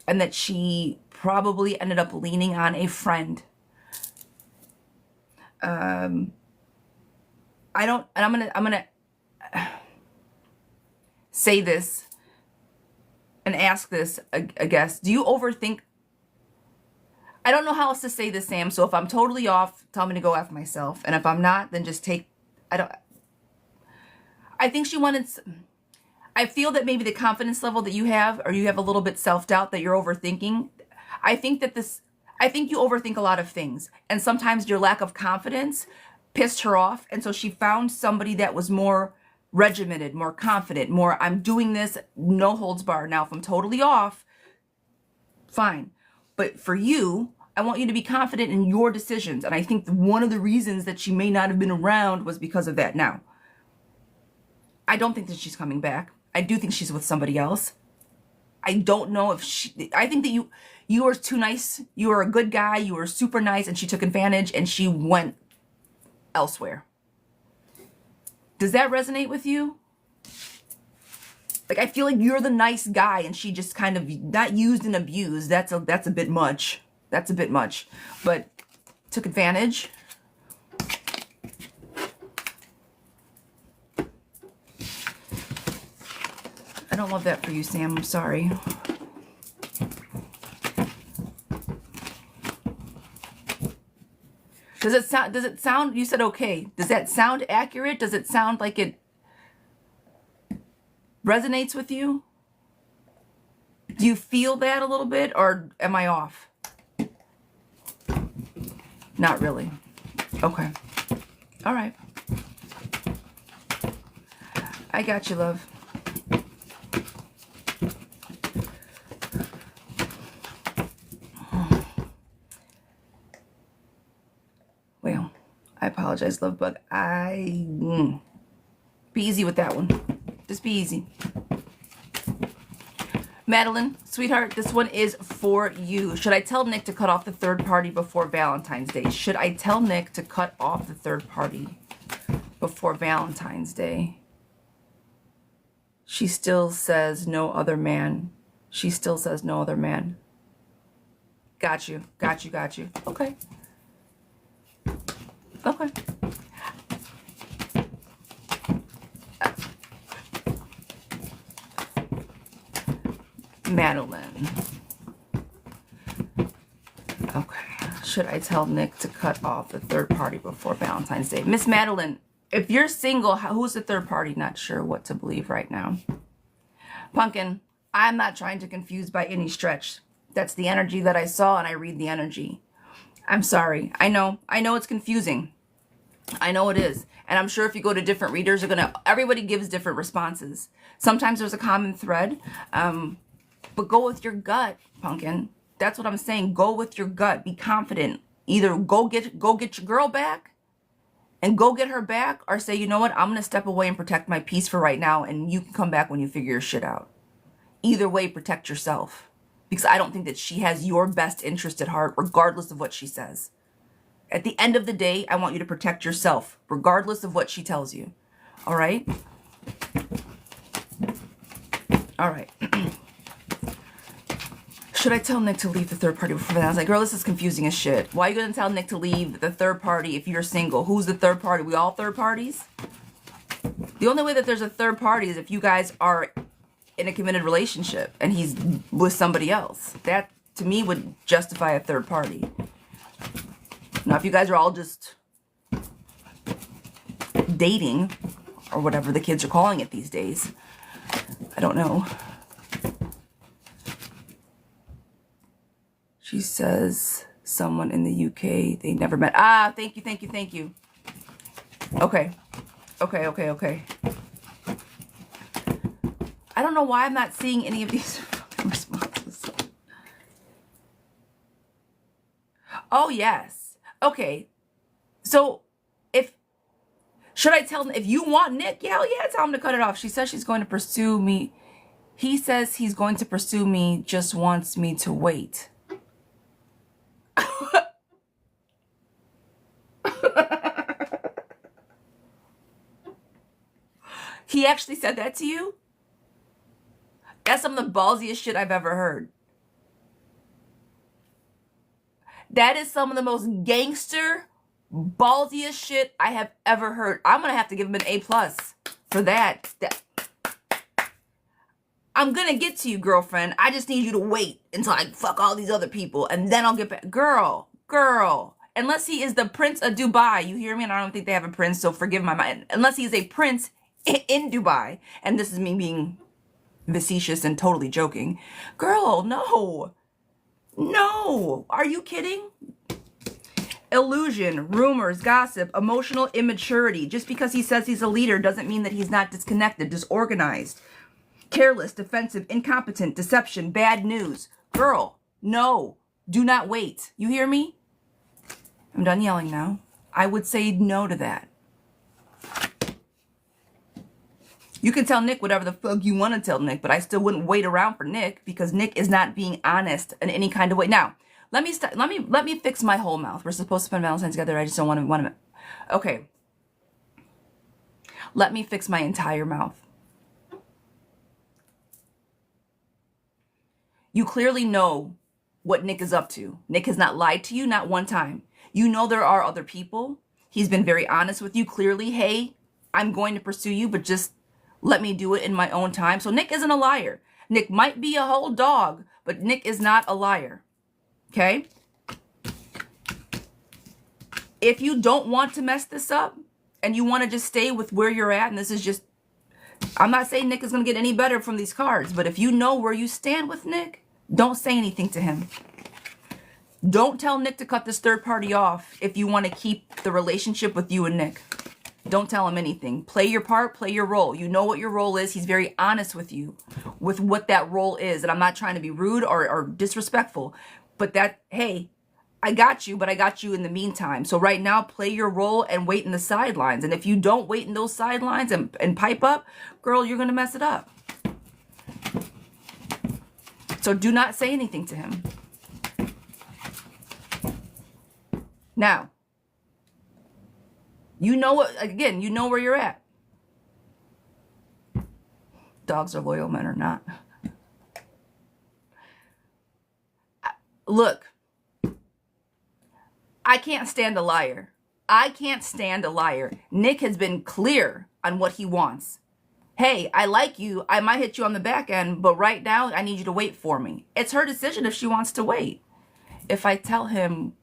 that she probably ended up leaning on a friend. I'm gonna say this and ask this, I guess. Do you overthink? I don't know how else to say this, Sam. So if I'm totally off, tell me to go F myself. And if I'm not, then just take, I think she wanted, I feel that maybe the confidence level that you have, or you have a little bit self-doubt that you're overthinking. I think you overthink a lot of things. And sometimes your lack of confidence pissed her off. And so she found somebody that was more regimented, more confident, more, I'm doing this, no holds barred. Now, if I'm totally off, fine. But for you, I want you to be confident in your decisions. And I think one of the reasons that she may not have been around was because of that. Now, I don't think that she's coming back. I do think she's with somebody else. I don't know if I think that you were too nice. You were a good guy. You were super nice, and she took advantage and she went elsewhere. Does that resonate with you? Like, I feel like you're the nice guy and she just kind of not used and abused. That's a bit much. That's a bit much. But took advantage. I don't love that for you, Sam. I'm sorry. Does it sound, you said okay. Does that sound accurate? Does it sound like it resonates with you? Do you feel that a little bit, or am I off? Not really. Okay. All right. I got you, love. Well, I apologize, love, but be easy with that one. Just be easy. Madeline, sweetheart, this one is for you. Should I tell Nick to cut off the third party before Valentine's Day? Should I tell Nick to cut off the third party before Valentine's Day? She still says no other man. She still says no other man. Got you. Got you. Got you. Okay. Okay. Madeline. Okay. Should I tell Nick to cut off the third party before Valentine's Day? Miss Madeline, if you're single, who's the third party? Not sure what to believe right now. Pumpkin, I'm not trying to confuse by any stretch. That's the energy that I saw, and I read the energy. I'm sorry. I know it's confusing. I know it is. And I'm sure if you go to different readers, everybody gives different responses. Sometimes there's a common thread. But go with your gut, Pumpkin. That's what I'm saying. Go with your gut. Be confident. Either go get your girl back and go get her back, or say, you know what, I'm going to step away and protect my peace for right now, and you can come back when you figure your shit out. Either way, protect yourself. Because I don't think that she has your best interest at heart, regardless of what she says. At the end of the day, I want you to protect yourself, regardless of what she tells you. All right? All right. Should I tell Nick to leave the third party before that? I was like, girl, this is confusing as shit. Why are you going to tell Nick to leave the third party if you're single? Who's the third party? We all third parties? The only way that there's a third party is if you guys are in a committed relationship and he's with somebody else. That, to me, would justify a third party. Now, if you guys are all just dating, or whatever the kids are calling it these days, I don't know. She says someone in the UK they never met. Ah, thank you, thank you, thank you. Okay. Okay. I don't know why I'm not seeing any of these responses. Oh, yes. Okay. So, should I tell him, if you want Nick, hell yeah, tell him to cut it off. She says she's going to pursue me. He says he's going to pursue me, just wants me to wait. He actually said that to you? That's some of the ballsiest shit I've ever heard. That is some of the most gangster, ballsiest shit I have ever heard. I'm going to have to give him an A+ for that. I'm going to get to you, girlfriend. I just need you to wait until I fuck all these other people, and then I'll get back. Girl. Unless he is the Prince of Dubai. You hear me? And I don't think they have a prince, so forgive my mind. Unless he is a prince in Dubai. And this is me being facetious and totally joking. Girl, no. No. Are you kidding? Illusion, rumors, gossip, emotional immaturity. Just because he says he's a leader doesn't mean that he's not disconnected, disorganized, careless, defensive, incompetent, deception, bad news. Girl, no. Do not wait. You hear me? I'm done yelling now. I would say no to that. You can tell Nick whatever the fuck you want to tell Nick, but I still wouldn't wait around for Nick because Nick is not being honest in any kind of way. Now, let me fix my whole mouth. We're supposed to spend Valentine's together. I just don't want to. Okay. Let me fix my entire mouth. You clearly know what Nick is up to. Nick has not lied to you, not one time. You know there are other people. He's been very honest with you. Clearly, hey, I'm going to pursue you, but just let me do it in my own time. So Nick isn't a liar. Nick might be a whole dog, but Nick is not a liar. Okay? If you don't want to mess this up and you want to just stay with where you're at, and this is just, I'm not saying Nick is going to get any better from these cards, but if you know where you stand with Nick, don't say anything to him. Don't tell Nick to cut this third party off if you want to keep the relationship with you and Nick. Don't tell him anything. Play your part, play your role. You know what your role is. He's very honest with you, with what that role is. And I'm not trying to be rude or disrespectful, but that, hey, I got you, but I got you in the meantime. So right now, play your role and wait in the sidelines. And if you don't wait in those sidelines and pipe up, girl, you're going to mess it up. So do not say anything to him. Now, you know what, again, you know where you're at. Dogs are loyal, men are not. Look, I can't stand a liar. I can't stand a liar. Nick has been clear on what he wants. Hey, I like you. I might hit you on the back end, but right now I need you to wait for me. It's her decision if she wants to wait. If I tell him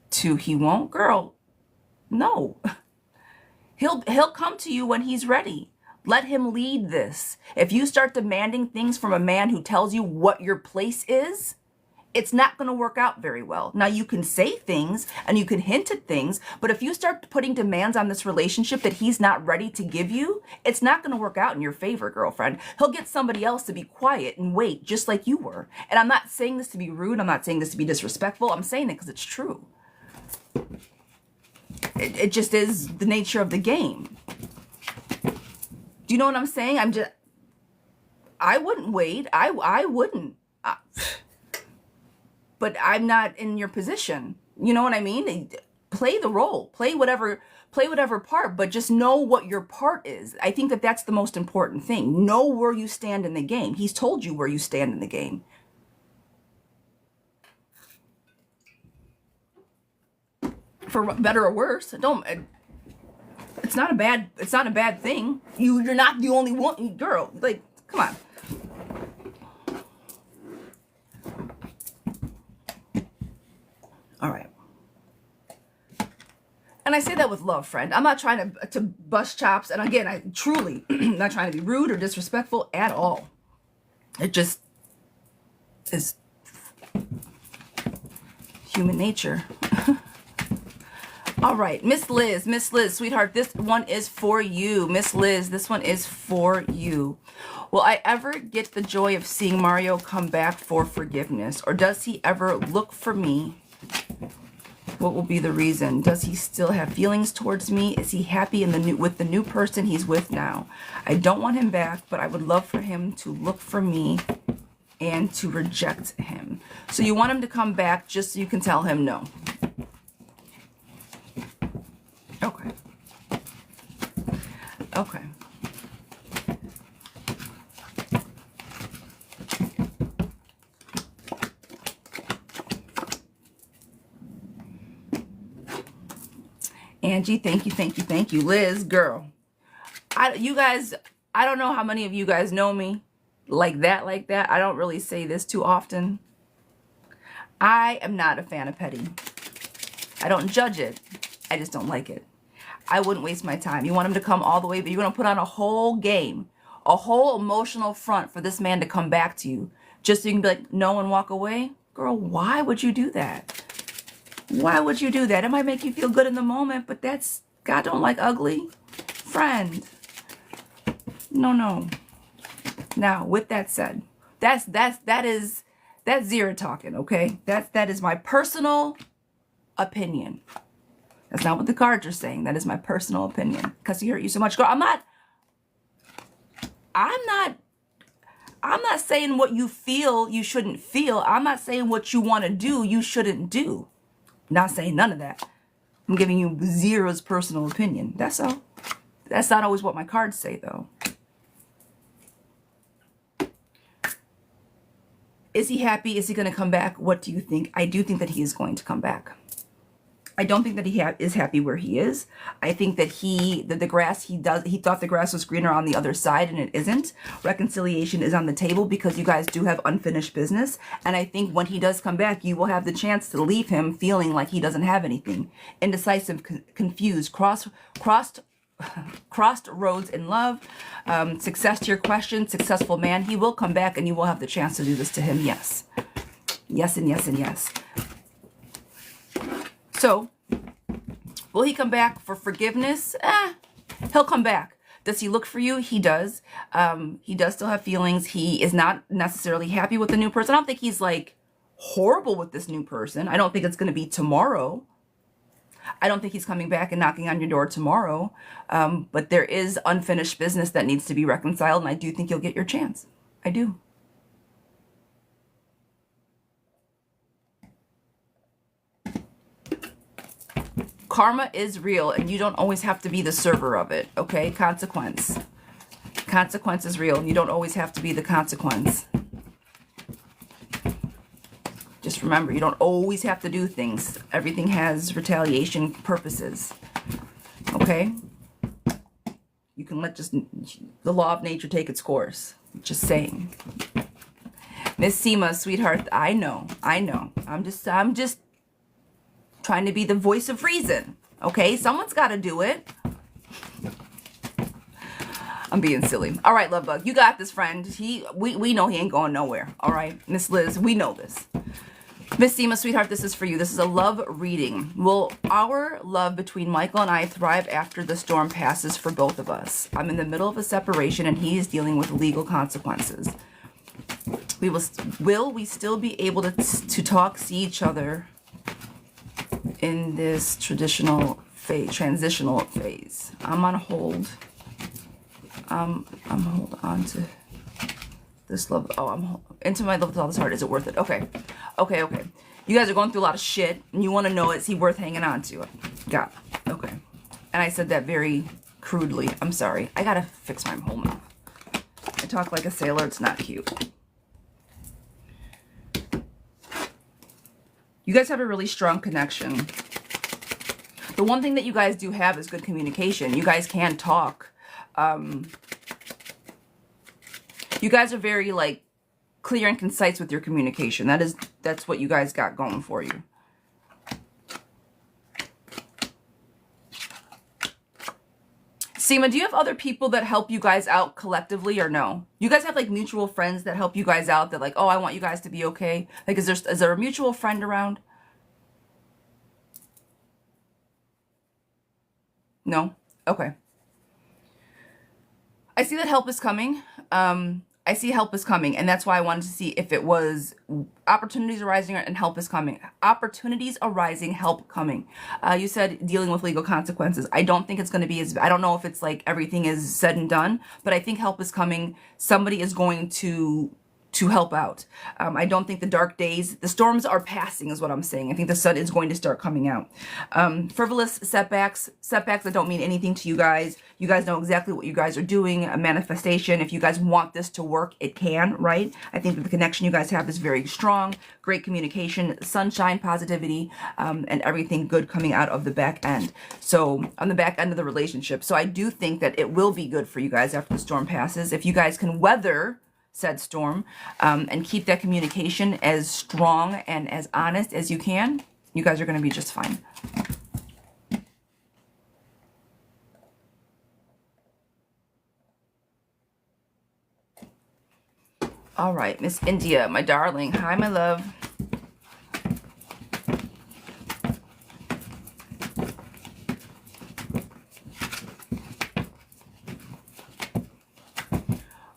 to, he won't, girl, no. He'll come to you when he's ready. Let him lead this. If you start demanding things from a man who tells you what your place is, it's not going to work out very well. Now, you can say things and you can hint at things, but if you start putting demands on this relationship that he's not ready to give you, it's not going to work out in your favor, girlfriend. He'll get somebody else to be quiet and wait, just like you were. And I'm not saying this to be rude. I'm not saying this to be disrespectful. I'm saying it because it's true. It just is the nature of the game. Do you know what I'm saying? I wouldn't wait. I wouldn't. But I'm not in your position. You know what I mean? Play the role. Play whatever play whatever part, but just know what your part is. I think that that's the most important thing. Know where you stand in the game. He's told you where you stand in the game. For better or worse, it's not a bad thing. You're not the only one, girl. Like, come on. All right. And I say that with love, friend. I'm not trying to bust chops. And again, I truly not trying to be rude or disrespectful at all. It just is human nature. All right, Miss Liz, sweetheart, this one is for you. Miss Liz, this one is for you. Will I ever get the joy of seeing Mario come back for forgiveness? Or does he ever look for me? What will be the reason? Does he still have feelings towards me? Is he happy with the new person he's with now? I don't want him back, but I would love for him to look for me and to reject him. So you want him to come back just so you can tell him no. Okay. Okay. Angie, thank you. Liz, girl. You guys, I don't know how many of you guys know me like that. I don't really say this too often. I am not a fan of petting. I don't judge it. I just don't like it. I wouldn't waste my time. You want him to come all the way, but you're going to put on a whole game, a whole emotional front for this man to come back to you just so you can be like, no, and walk away? Girl, why would you do that? Why would you do that? It might make you feel good in the moment, but that's, God don't like ugly. Friend. No. Now, with that said, that's Zira talking, okay? That is my personal opinion. That's not what the cards are saying. That is my personal opinion. Because he hurt you so much. Girl, I'm not saying what you feel you shouldn't feel. I'm not saying what you want to do you shouldn't do. Not saying none of that. I'm giving you Zira's personal opinion. That's all. That's not always what my cards say, though. Is he happy? Is he going to come back? What do you think? I do think that he is going to come back. I don't think that he is happy where he is. I think that he thought the grass was greener on the other side, and it isn't. Reconciliation is on the table because you guys do have unfinished business. And I think when he does come back, you will have the chance to leave him feeling like he doesn't have anything. Indecisive, confused, crossed roads in love, success to your question, successful man. He will come back and you will have the chance to do this to him. Yes. Yes and yes and yes. So, will he come back for forgiveness? He'll come back. Does he look for you? He does. He does still have feelings. He is not necessarily happy with the new person. I don't think he's like horrible with this new person. I don't think it's going to be tomorrow. I don't think he's coming back and knocking on your door tomorrow. But there is unfinished business that needs to be reconciled. And I do think you'll get your chance. I do. Karma is real, and you don't always have to be the server of it, okay? Consequence. Consequence is real, and you don't always have to be the consequence. Just remember, you don't always have to do things. Everything has retaliation purposes, okay? You can let just the law of nature take its course. Just saying. Miss Seema, sweetheart, I know. I'm just trying to be the voice of reason. Okay, someone's got to do it. I'm being silly. All right, love bug, you got this, friend. We know he ain't going nowhere. All right, Miss Liz, we know this. Miss Seema, sweetheart, this is for you. This is a love reading. Will our love between Michael and I thrive after the storm passes for both of us? I'm in the middle of a separation, and he is dealing with legal consequences. Will we still be able to talk, see each other in this transitional phase? I'm on hold. I'm hold on to this love. Oh, into my love with all this heart. Is it worth it? Okay. You guys are going through a lot of shit, and you want to know, is he worth hanging on to? Got it. Okay. And I said that very crudely. I'm sorry. I gotta fix my whole mouth. I talk like a sailor. It's not cute. You guys have a really strong connection. The one thing that you guys do have is good communication. You guys can talk. You guys are very, like, clear and concise with your communication. That's what you guys got going for you. Seema, do you have other people that help you guys out collectively or no? You guys have, like, mutual friends that help you guys out that, like, oh, I want you guys to be okay? Like, is there a mutual friend around? No? Okay. I see that help is coming. I see help is coming, and that's why I wanted to see if it was opportunities arising and help is coming. Opportunities arising, help coming. You said dealing with legal consequences. I don't think it's going to be as, I don't know if it's like everything is said and done, but I think help is coming. Somebody is going to help out. I don't think the dark days, the storms are passing is what I'm saying. I think the sun is going to start coming out. Frivolous setbacks that don't mean anything to you guys. You guys know exactly what you guys are doing, a manifestation. If you guys want this to work, it can, right? I think that the connection you guys have is very strong, great communication, sunshine, positivity, and everything good coming out of the back end. So on the back end of the relationship. So I do think that it will be good for you guys after the storm passes. If you guys can weather said storm, and keep that communication as strong and as honest as you can, you guys are going to be just fine. All right, Miss India, my darling. Hi, my love.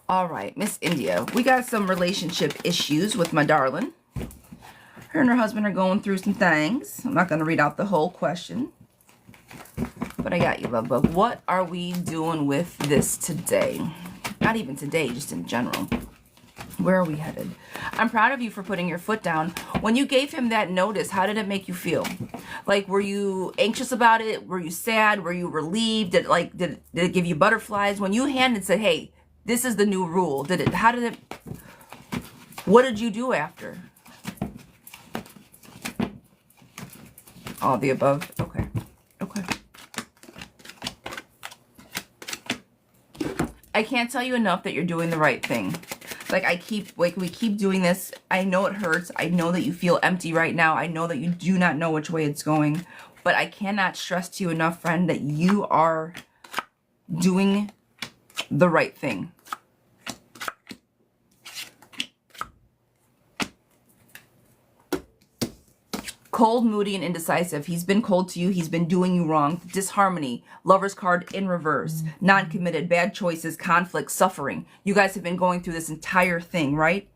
All right, Miss India, we got some relationship issues with my darling. Her and her husband are going through some things. I'm not going to read out the whole question, but I got you, love bug. What are we doing with this today? Not even today, just in general. Where are we headed? I'm proud of you for putting your foot down. When you gave him that notice, how did it make you feel? Like, were you anxious about it? Were you sad? Were you relieved? Did it give you butterflies? When you handed said, hey, this is the new rule. What did you do after? All the above. Okay. Okay. I can't tell you enough that you're doing the right thing. We keep doing this. I know it hurts. I know that you feel empty right now. I know that you do not know which way it's going. But I cannot stress to you enough, friend, that you are doing the right thing. Cold, moody, and indecisive. He's been cold to you. He's been doing you wrong. Disharmony. Lover's card in reverse. Non-committed. Bad choices. Conflict. Suffering. You guys have been going through this entire thing, right?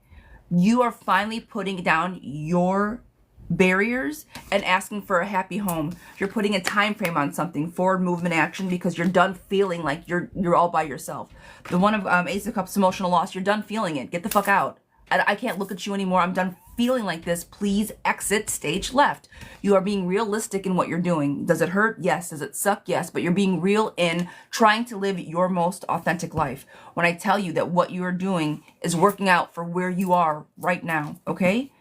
You are finally putting down your barriers and asking for a happy home. You're putting a time frame on something, forward movement action, because you're done feeling like you're all by yourself. The one of Ace of Cups, emotional loss. You're done feeling it. Get the fuck out. I can't look at you anymore. I'm done feeling like this. Please exit stage left. You are being realistic in what you're doing. Does it hurt? Yes. Does it suck? Yes. But you're being real in trying to live your most authentic life. When I tell you that what you are doing is working out for where you are right now, okay?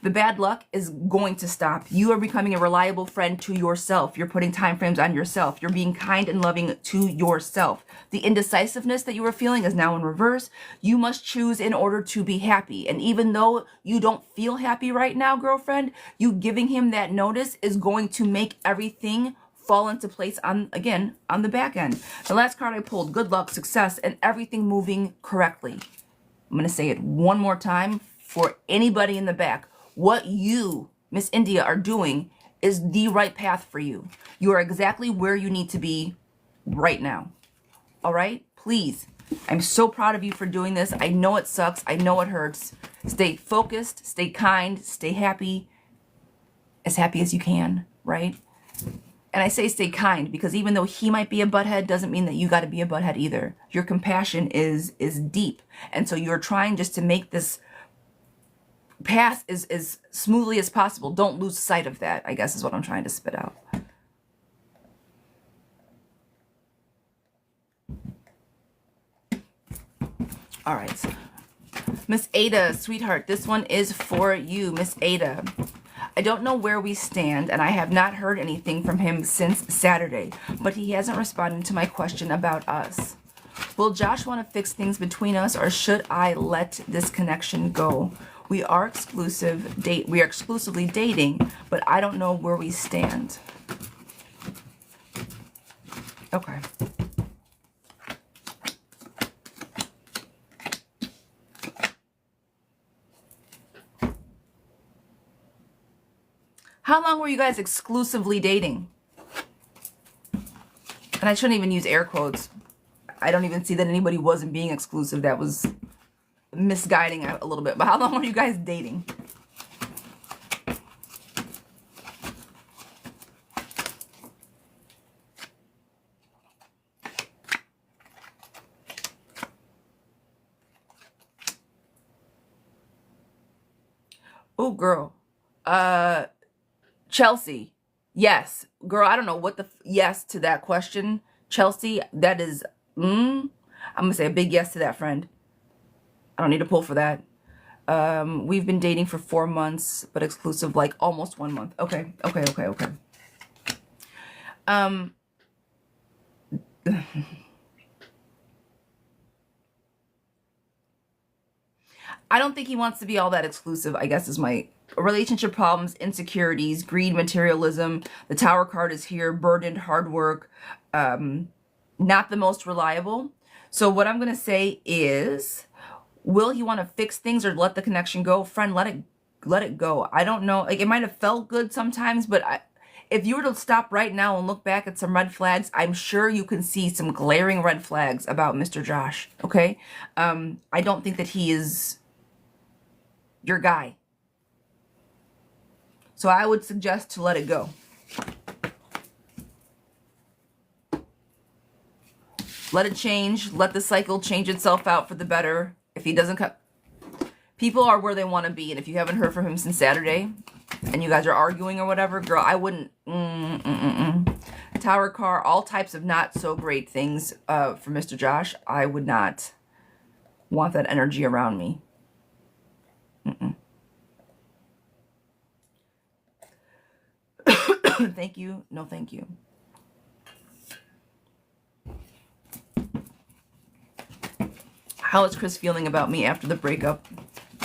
The bad luck is going to stop. You are becoming a reliable friend to yourself. You're putting time frames on yourself. You're being kind and loving to yourself. The indecisiveness that you were feeling is now in reverse. You must choose in order to be happy. And even though you don't feel happy right now, girlfriend, you giving him that notice is going to make everything fall into place on the back end. The last card I pulled, good luck, success, and everything moving correctly. I'm going to say it one more time for anybody in the back. What you, Miss India, are doing is the right path for you. You are exactly where you need to be right now. All right? Please. I'm so proud of you for doing this. I know it sucks. I know it hurts. Stay focused. Stay kind. Stay happy. As happy as you can, right? And I say stay kind because even though he might be a butthead doesn't mean that you got to be a butthead either. Your compassion is deep. And so you're trying just to make this path as smoothly as possible. Don't lose sight of that, I guess is what I'm trying to spit out. All right. Miss Ada, sweetheart, this one is for you. Miss Ada, I don't know where we stand, and I have not heard anything from him since Saturday, but he hasn't responded to my question about us. Will Josh want to fix things between us, or should I let this connection go? We are exclusively dating, but I don't know where we stand. Okay. How long were you guys exclusively dating? And I shouldn't even use air quotes. I don't even see that anybody wasn't being exclusive. That was misguiding a little bit. But how long were you guys dating? Oh, girl. Chelsea. Yes. Girl, I don't know what the yes to that question. Chelsea, that is, I'm going to say a big yes to that, friend. I don't need to pull for that. We've been dating for 4 months, but exclusive, like almost 1 month. Okay. I don't think he wants to be all that exclusive, I guess, is my relationship problems, insecurities, greed, materialism. The Tower card is here, burdened, hard work, not the most reliable. So what I'm going to say is, will he want to fix things or let the connection go? Friend, let it go. I don't know. Like, it might have felt good sometimes, but if you were to stop right now and look back at some red flags, I'm sure you can see some glaring red flags about Mr. Josh, okay? I don't think that he is your guy. So I would suggest to let it go. Let it change. Let the cycle change itself out for the better. If he doesn't come, people are where they want to be. And if you haven't heard from him since Saturday and you guys are arguing or whatever, girl, I wouldn't. Tower car, all types of not so great things for Mr. Josh. I would not want that energy around me. Thank you. No, thank you. How is Chris feeling about me after the breakup?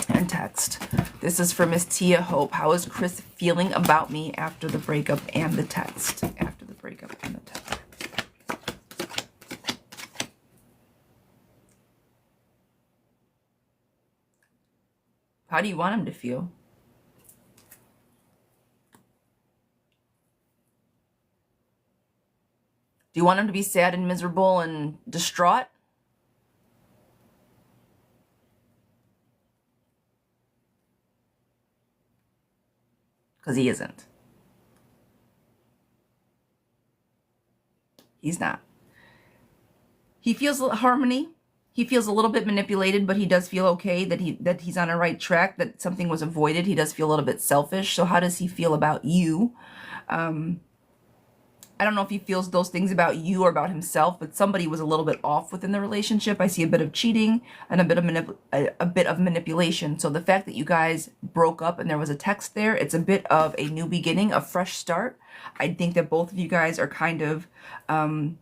And text. This is for Miss Tia Hope. How is Chris feeling about me after the breakup and the text? After the breakup and the text. How do you want him to feel? Do you want him to be sad and miserable and distraught? Because he isn't. He's not. He feels harmony. He feels a little bit manipulated, but he does feel okay that he's on a right track, that something was avoided. He does feel a little bit selfish. So how does he feel about you? I don't know if he feels those things about you or about himself, but somebody was a little bit off within the relationship. I see a bit of cheating and a bit of manipulation. So the fact that you guys broke up and there was a text there, it's a bit of a new beginning, a fresh start. I think that both of you guys are kind of, I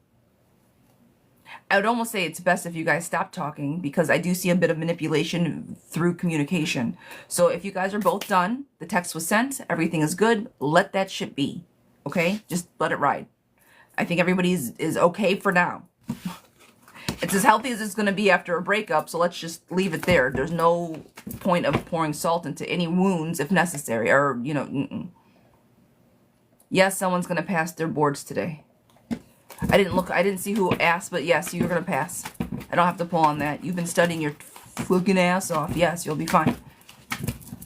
would almost say it's best if you guys stop talking, because I do see a bit of manipulation through communication. So if you guys are both done, the text was sent, everything is good, let that shit be. Okay? Just let it ride. I think everybody is okay for now. It's as healthy as it's going to be after a breakup, so let's just leave it there. There's no point of pouring salt into any wounds if necessary, or, you know, Yes, someone's going to pass their boards today. I didn't see who asked, but yes, you're going to pass. I don't have to pull on that. You've been studying your fucking ass off. Yes, you'll be fine.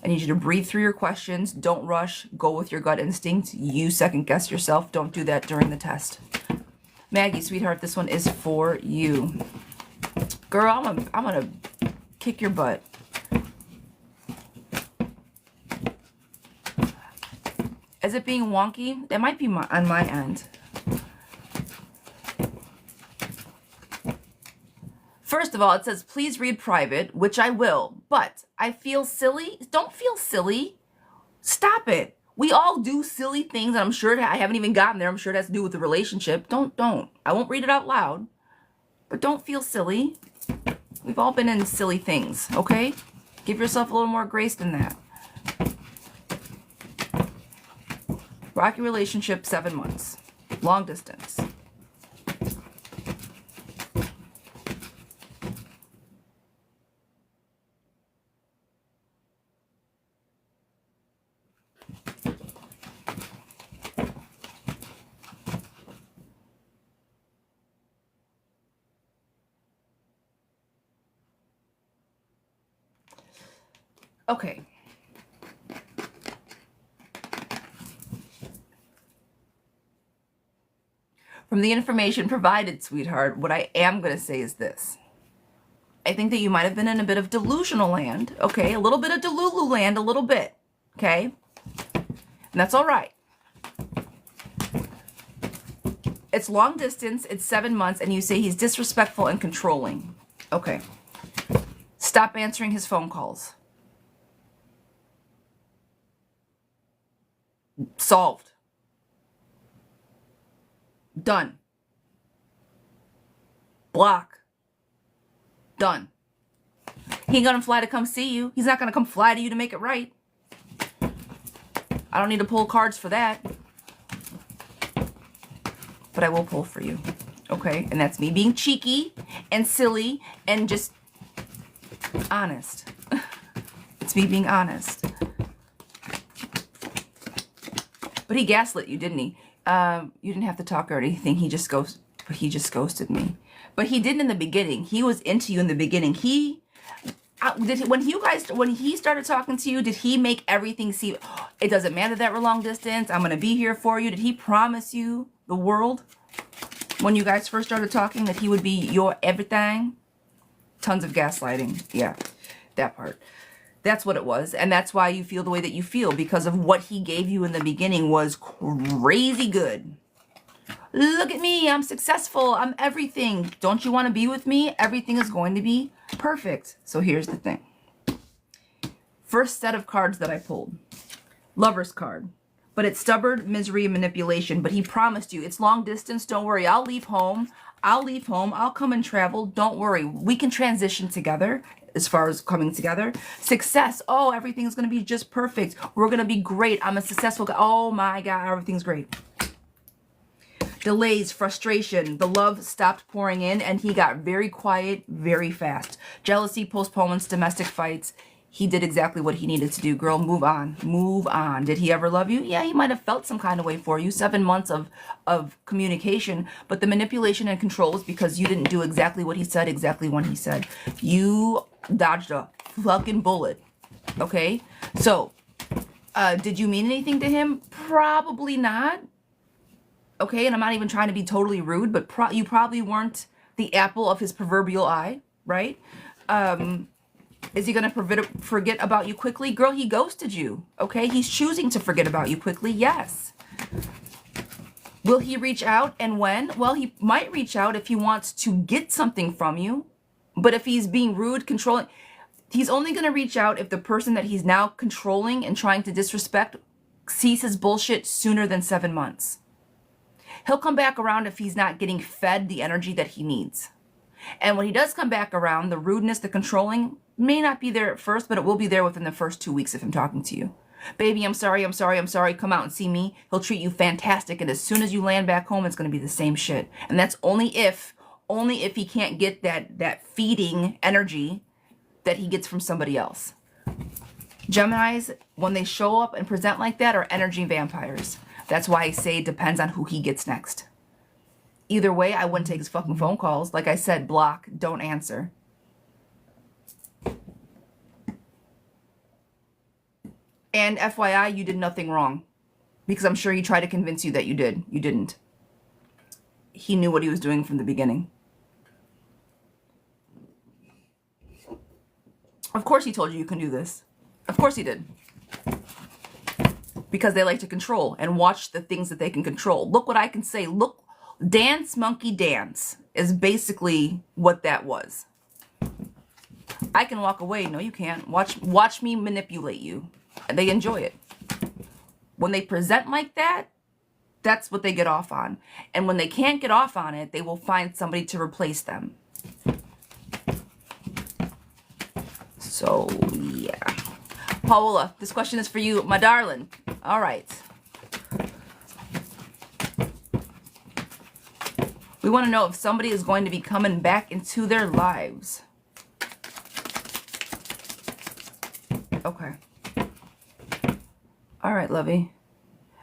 I need you to breathe through your questions. Don't rush. Go with your gut instinct. You second guess yourself. Don't do that during the test. Maggie, sweetheart, this one is for you. Girl, I'm gonna kick your butt. Is it being wonky? That might be on my end. First of all, it says, please read private, which I will, but I feel silly. Don't feel silly. Stop it. We all do silly things, and I'm sure I haven't even gotten there. I'm sure it has to do with the relationship. Don't. I won't read it out loud, but don't feel silly. We've all been in silly things, okay? Give yourself a little more grace than that. Rocky relationship, 7 months. Long distance. Okay. From the information provided, sweetheart, what I am going to say is this. I think that you might have been in a bit of delusional land, okay? A little bit of Delulu land, a little bit, okay? And that's all right. It's long distance, it's 7 months, and you say he's disrespectful and controlling. Okay. Stop answering his phone calls. Solved. Done. Block. Done. He ain't gonna fly to come see you. He's not gonna come fly to you to make it right. I don't need to pull cards for that. But I will pull for you. Okay? And that's me being cheeky and silly and just honest. It's me being honest. But he gaslit you, didn't he? You didn't have to talk or anything. He just ghosted me. But he didn't in the beginning. He was into you in the beginning. When he started talking to you, did he make everything seem, it doesn't matter that we're long distance, I'm gonna be here for you? Did he promise you the world when you guys first started talking, that he would be your everything? Tons of gaslighting. Yeah, that part. That's what it was. And that's why you feel the way that you feel, because of what he gave you in the beginning was crazy good. Look at me. I'm successful. I'm everything. Don't you want to be with me? Everything is going to be perfect. So here's the thing. First set of cards that I pulled. Lover's card. But it's stubborn, misery, and manipulation. But he promised you. It's long distance. Don't worry. I'll leave home. I'll come and travel. Don't worry. We can transition together. As far as coming together. Success. Oh, everything's going to be just perfect. We're going to be great. I'm a successful guy. Oh my God, everything's great. Delays, frustration. The love stopped pouring in and he got very quiet very fast. Jealousy, postponements, domestic fights. He did exactly what he needed to do. Girl, move on. Move on. Did he ever love you? Yeah, he might have felt some kind of way for you. 7 months of communication. But the manipulation and control was because you didn't do exactly what he said, exactly when he said. You dodged a fucking bullet. Okay? So, did you mean anything to him? Probably not. Okay? And I'm not even trying to be totally rude, but you probably weren't the apple of his proverbial eye, right? Is he going to forget about you quickly? Girl, he ghosted you, okay? He's choosing to forget about you quickly, yes. Will he reach out and when? Well, he might reach out if he wants to get something from you. But if he's being rude, controlling, he's only going to reach out if the person that he's now controlling and trying to disrespect sees his bullshit sooner than 7 months. He'll come back around if he's not getting fed the energy that he needs. And when he does come back around, the rudeness, the controlling may not be there at first, but it will be there within the first 2 weeks if I'm talking to you. Baby, I'm sorry. Come out and see me. He'll treat you fantastic. And as soon as you land back home, it's going to be the same shit. And that's only if he can't get that feeding energy that he gets from somebody else. Geminis, when they show up and present like that, are energy vampires. That's why I say it depends on who he gets next. Either way, I wouldn't take his fucking phone calls. Like I said, block, don't answer. And FYI, you did nothing wrong. Because I'm sure he tried to convince you that you did. You didn't. He knew what he was doing from the beginning. Of course he told you you can do this. Of course he did. Because they like to control and watch the things that they can control. Look what I can say. Look, dance, monkey, dance is basically what that was. I can walk away. No, you can't. Watch me manipulate you. And they enjoy it. When they present like that, that's what they get off on. And when they can't get off on it, they will find somebody to replace them. So, yeah. Paola, this question is for you, my darling. All right. We want to know if somebody is going to be coming back into their lives. Okay. All right, lovey.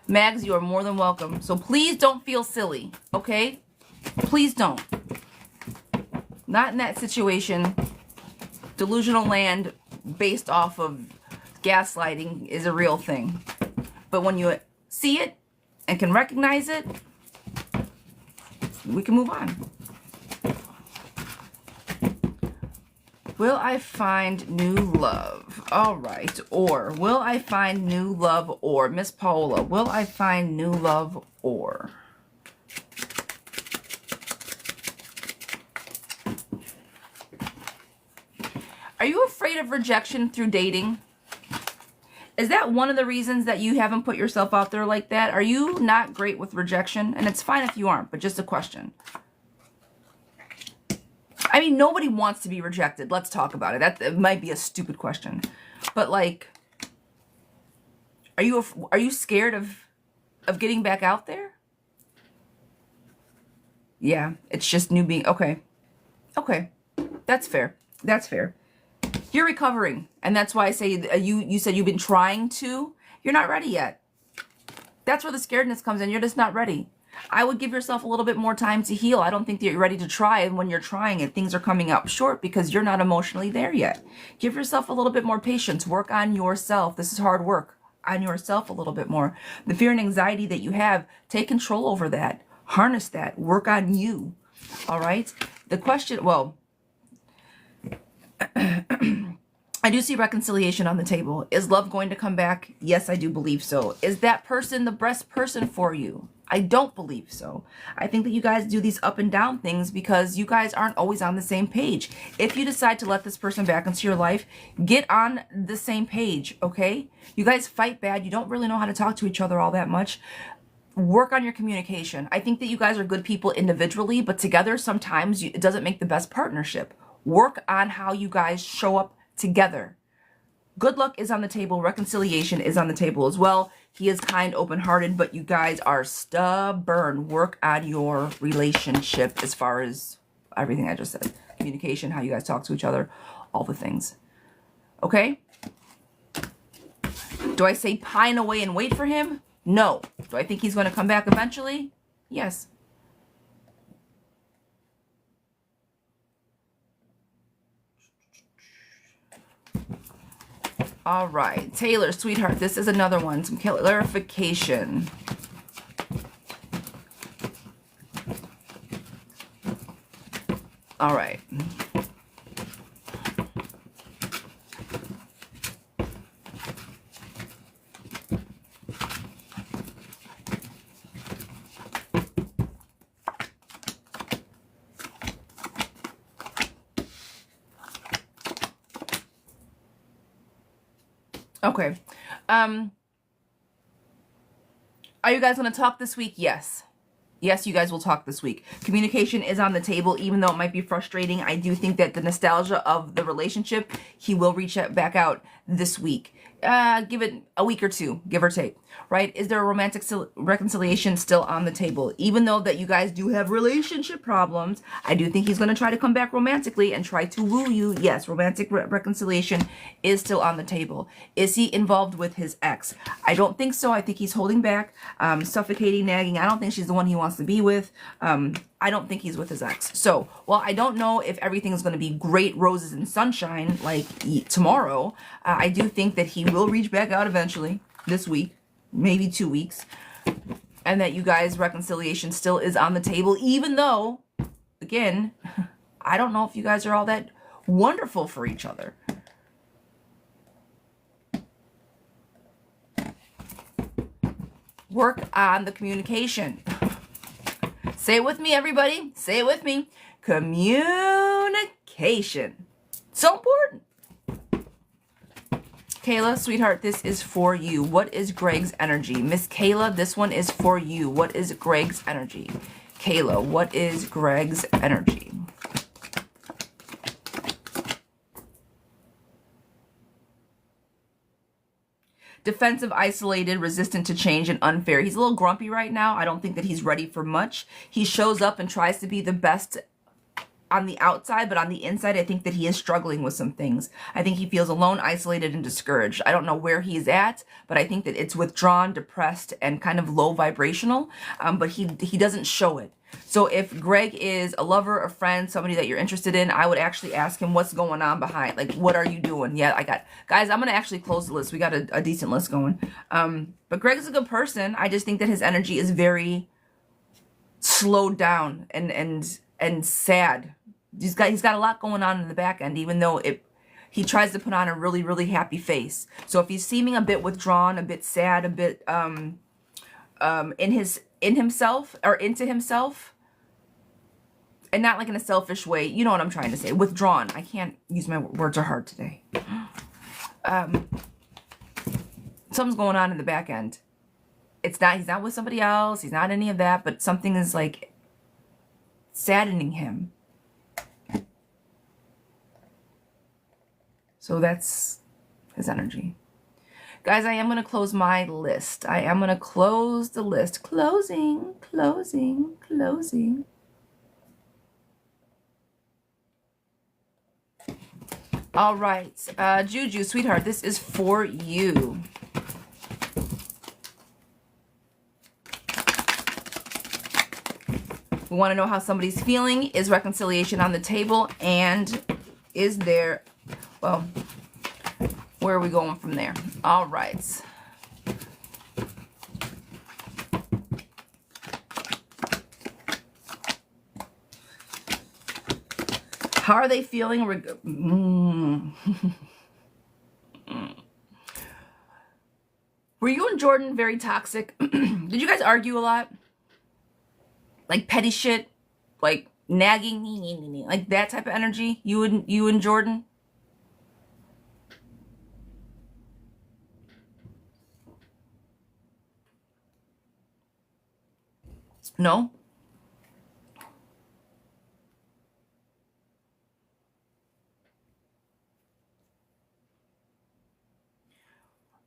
Mags, you are more than welcome. So please don't feel silly, okay? Please don't. Not in that situation. Delusional land based off of gaslighting is a real thing. But when you see it and can recognize it, we can move on. Will I find new love? All right. Or will I find new love? Or Miss Paola, will I find new love? Or are you afraid of rejection through dating? Is that one of the reasons that you haven't put yourself out there like that? Are you not great with rejection? And it's fine if you aren't, but just a question. I mean, nobody wants to be rejected. Let's talk about it. That might be a stupid question. But like, are you scared of getting back out there? Yeah, it's just new being, okay. Okay, that's fair. That's fair. You're recovering, and that's why I say you said you've been trying to. You're not ready yet. That's where the scaredness comes in. You're just not ready. I would give yourself a little bit more time to heal. I don't think that you're ready to try, and when you're trying it, things are coming up short because you're not emotionally there yet. Give yourself a little bit more patience. Work on yourself. This is hard work. On yourself a little bit more. The fear and anxiety that you have, take control over that. Harness that. Work on you. All right? The question, well, I do see reconciliation on the table. Is love going to come back? Yes, I do believe so. Is that person the best person for you? I don't believe so. I think that you guys do these up and down things because you guys aren't always on the same page. If you decide to let this person back into your life, get on the same page, okay? You guys fight bad. You don't really know how to talk to each other all that much. Work on your communication. I think that you guys are good people individually, but together sometimes it doesn't make the best partnership. Work on how you guys show up together. Good luck is on the table. Reconciliation is on the table as well. He is kind, open-hearted, but you guys are stubborn. Work on your relationship as far as everything I just said. Communication, how you guys talk to each other, all the things. Okay? Do I say pine away and wait for him? No. Do I think he's going to come back eventually? Yes. All right, Taylor, sweetheart, this is another one. Some clarification. All right. Okay. Are you guys going to talk this week? Yes. Yes, you guys will talk this week. Communication is on the table, even though it might be frustrating. I do think that the nostalgia of the relationship, he will reach back out this week. Give it a week or two, give or take, right? Is there a romantic reconciliation still on the table? Even though that you guys do have relationship problems, I do think he's going to try to come back romantically and try to woo you. Yes, romantic reconciliation is still on the table. Is he involved with his ex? I don't think so. I think he's holding back, suffocating, nagging. I don't think she's the one he wants to be with. I don't think he's with his ex. So, while I don't know if everything is going to be great roses and sunshine like tomorrow, I do think that he will reach back out eventually this week, maybe 2 weeks, and that you guys' reconciliation still is on the table, even though, again, I don't know if you guys are all that wonderful for each other. Work on the communication. Say it with me, everybody. Say it with me. Communication. So important. Kayla, sweetheart, this is for you. What is Greg's energy? Miss Kayla, this one is for you. What is Greg's energy? Kayla, what is Greg's energy? Defensive, isolated, resistant to change, and unfair. He's a little grumpy right now. I don't think that he's ready for much. He shows up and tries to be the best on the outside, but on the inside, I think that he is struggling with some things. I think he feels alone, isolated, and discouraged. I don't know where he's at, but I think that it's withdrawn, depressed, and kind of low vibrational, but he doesn't show it. So if Greg is a lover, a friend, somebody that you're interested in, I would actually ask him what's going on behind. Like, what are you doing? Yeah, guys, I'm going to actually close the list. We got a decent list going. But Greg is a good person. I just think that his energy is very slowed down and sad. He's got a lot going on in the back end, even though he tries to put on a really, really happy face. So if he's seeming a bit withdrawn, a bit sad, a bit in himself or into himself, and not like in a selfish way, you know what I'm trying to say, withdrawn. I can't use, my words are hard today. Something's going on in the back end. He's not with somebody else, he's not any of that, but something is like saddening him. So that's his energy. Guys, I am going to close my list. I am going to close the list. Closing, closing, closing. All right. Juju, sweetheart, this is for you. We want to know how somebody's feeling. Is reconciliation on the table? And is there... Well, where are we going from there? All right. How are they feeling? Were you and Jordan very toxic? Did you guys argue a lot? Like petty shit? Like nagging? Like that type of energy? You and Jordan? No?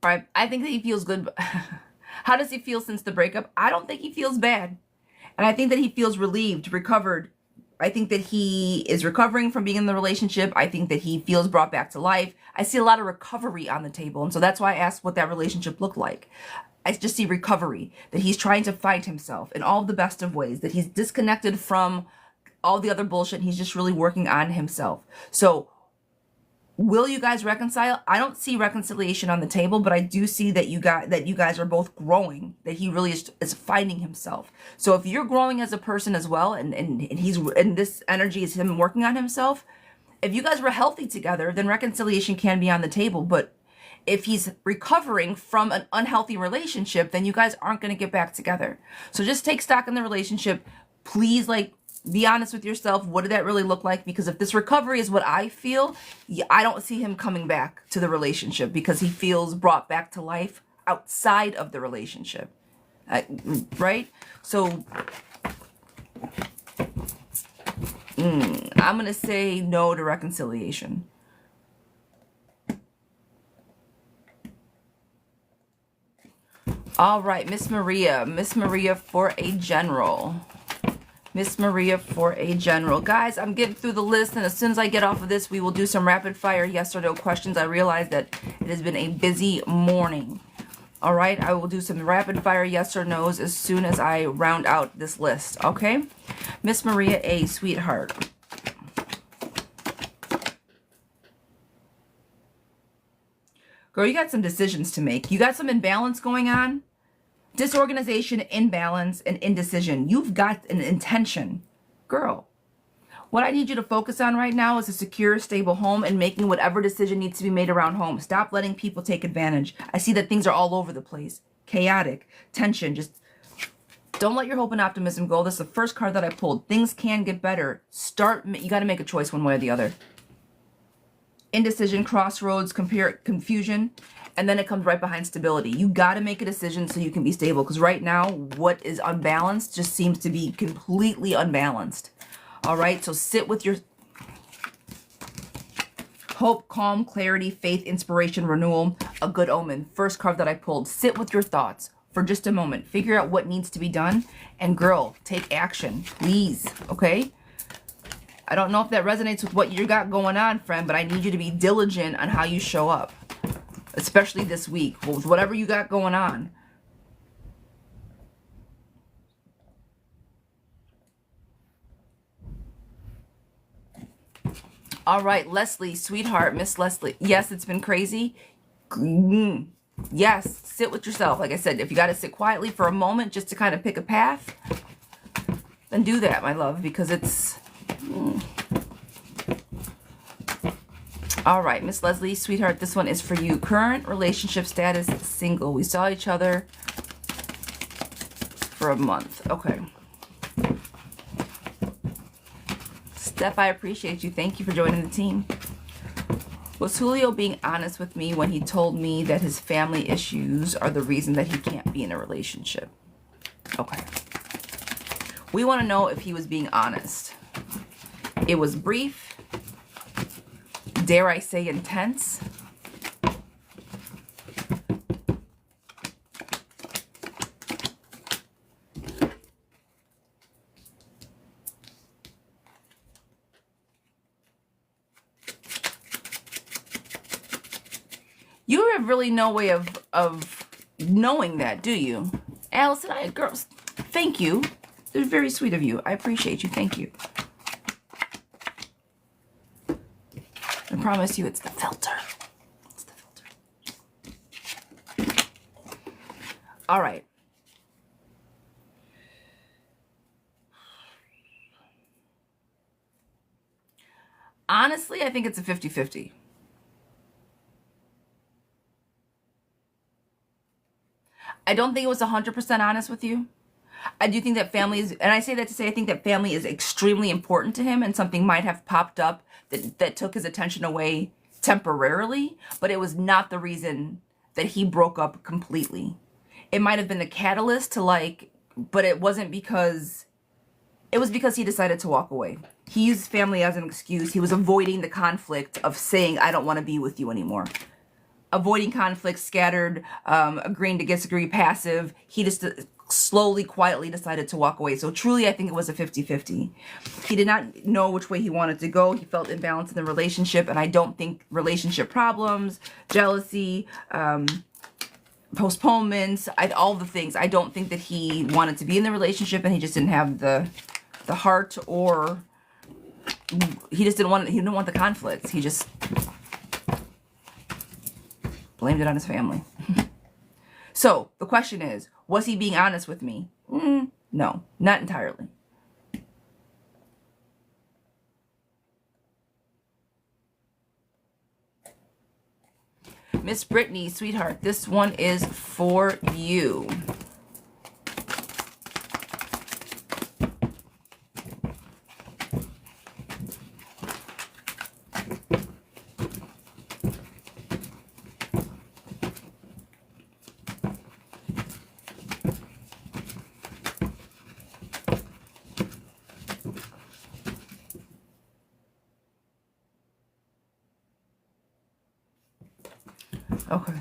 All right, I think that he feels good. How does he feel since the breakup? I don't think he feels bad. And I think that he feels relieved, recovered. I think that he is recovering from being in the relationship. I think that he feels brought back to life. I see a lot of recovery on the table. And so that's why I asked what that relationship looked like. I just see recovery, that he's trying to find himself in all the best of ways, that he's disconnected from all the other bullshit. He's just really working on himself. So will you guys reconcile? I don't see reconciliation on the table, but I do see that you guys are both growing, that he really is finding himself. So if you're growing as a person as well, and this energy is him working on himself, if you guys were healthy together, then reconciliation can be on the table. But if he's recovering from an unhealthy relationship, then you guys aren't going to get back together. So just take stock in the relationship. Please, be honest with yourself. What did that really look like? Because if this recovery is what I feel, I don't see him coming back to the relationship because he feels brought back to life outside of the relationship. Right? So I'm going to say no to reconciliation. All right, Miss Maria for a general. Miss Maria for a general. Guys, I'm getting through the list, and as soon as I get off of this, we will do some rapid fire yes or no questions. I realize that it has been a busy morning. All right, I will do some rapid fire yes or no's as soon as I round out this list, okay? Miss Maria A, sweetheart. Girl, you got some decisions to make. You got some imbalance going on. Disorganization, imbalance, and indecision. You've got an intention. Girl, what I need you to focus on right now is a secure, stable home and making whatever decision needs to be made around home. Stop letting people take advantage. I see that things are all over the place. Chaotic, tension, just don't let your hope and optimism go. This is the first card that I pulled. Things can get better. You got to make a choice one way or the other. indecision, crossroads, confusion, and then it comes right behind stability. You got to make a decision so you can be stable, because right now what is unbalanced just seems to be completely unbalanced. All right, so sit with your hope, calm, clarity, faith, inspiration, renewal, a good omen. First card that I pulled. Sit with your thoughts for just a moment. Figure out what needs to be done, and girl, take action, please, okay? I don't know if that resonates with what you got going on, friend, but I need you to be diligent on how you show up, especially this week, with whatever you got going on. All right, Leslie, sweetheart, Miss Leslie. Yes, it's been crazy. Yes, sit with yourself. Like I said, if you got to sit quietly for a moment just to kind of pick a path, then do that, my love, because it's... All right, Miss Leslie, sweetheart, this one is for you. Current relationship status, single. We saw each other for a month. Okay. Steph, I appreciate you. Thank you for joining the team. Was Julio being honest with me when he told me that his family issues are the reason that he can't be in a relationship? Okay. We want to know if he was being honest. It was brief. Dare I say intense? You have really no way of knowing that, do you? Allison, girls, thank you. It's very sweet of you. I appreciate you. Thank you. I promise you it's the filter. It's the filter. All right. Honestly, I think it's a 50-50. I don't think it was 100% honest with you. I do think that family is, and I say that to say I think that family is extremely important to him, and something might have popped up that took his attention away temporarily, but it was not the reason that he broke up completely. It might have been the catalyst to but it wasn't because, it was because he decided to walk away. He used family as an excuse. He was avoiding the conflict of saying, I don't want to be with you anymore. Avoiding conflict, scattered, agreeing to disagree, passive. He just slowly, quietly decided to walk away. So truly, I think it was a 50-50. He did not know which way he wanted to go. He felt imbalanced in the relationship, and I don't think relationship problems, jealousy, postponements, all the things. I don't think that he wanted to be in the relationship, and he just didn't have the heart, or he just didn't want the conflicts. He just blamed it on his family. So the question is, was he being honest with me? No, not entirely. Miss Brittany, sweetheart, this one is for you. Okay.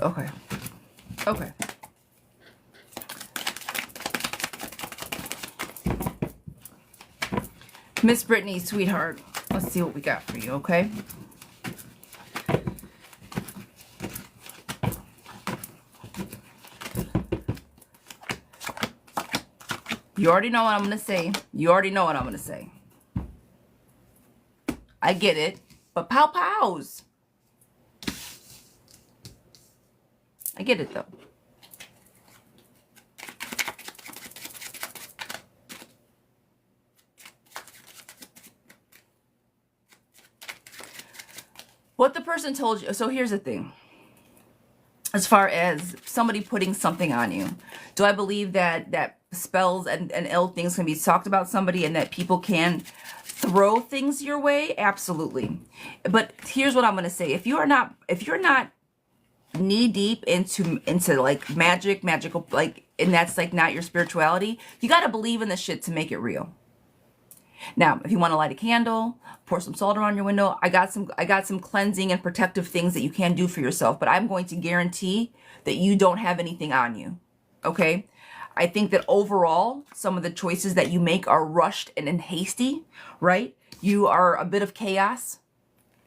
Okay. Okay. Miss Brittany, sweetheart, let's see what we got for you, okay? You already know what I'm going to say. You already know what I'm going to say. I get it. But pow-pows. I get it, though. What the person told you. So here's the thing. As far as somebody putting something on you, do I believe that spells and ill things can be talked about somebody, and that people can throw things your way, absolutely. But here's what I'm going to say. If you're not knee deep into like magical, like, and that's like not your spirituality, you got to believe in the shit to make it real. Now, if you want to light a candle, pour some salt around your window, I got some cleansing and protective things that you can do for yourself, but I'm going to guarantee that you don't have anything on you. Okay? I think that overall, some of the choices that you make are rushed and hasty, right? You are a bit of chaos.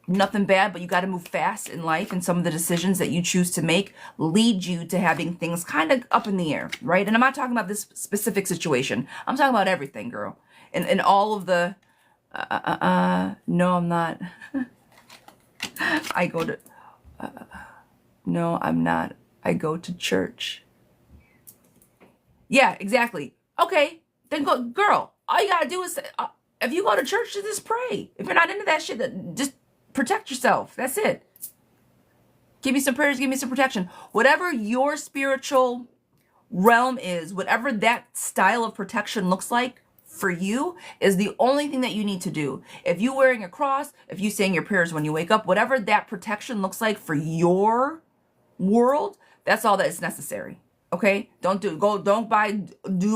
Nothing bad, but you got to move fast in life, and some of the decisions that you choose to make lead you to having things kind of up in the air, right? And I'm not talking about this specific situation. I'm talking about everything, girl. And all of the, no, I'm not. I go to, no, I'm not. I go to church. Yeah, exactly. Okay, then go, girl. All you gotta do is, if you go to church, just pray. If you're not into that shit, just protect yourself. That's it. Give me some prayers, give me some protection. Whatever your spiritual realm is, whatever that style of protection looks like for you, is the only thing that you need to do. If you wearing a cross, if you saying your prayers when you wake up, whatever that protection looks like for your world, that's all that is necessary. Okay? Don't do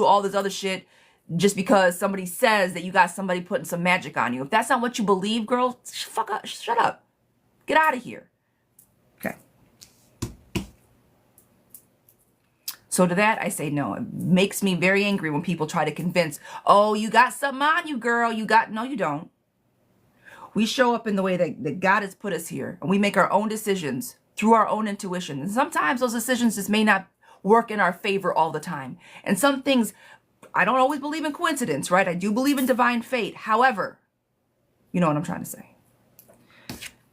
all this other shit just because somebody says that you got somebody putting some magic on you. If that's not what you believe, girl, fuck up, shut up. Get out of here. Okay. So to that, I say no. It makes me very angry when people try to convince, oh, you got something on you, girl. No, you don't. We show up in the way that God has put us here, and we make our own decisions through our own intuition. And sometimes those decisions just may not work in our favor all the time. And some things, I don't always believe in coincidence, right? I do believe in divine fate. However, you know what I'm trying to say.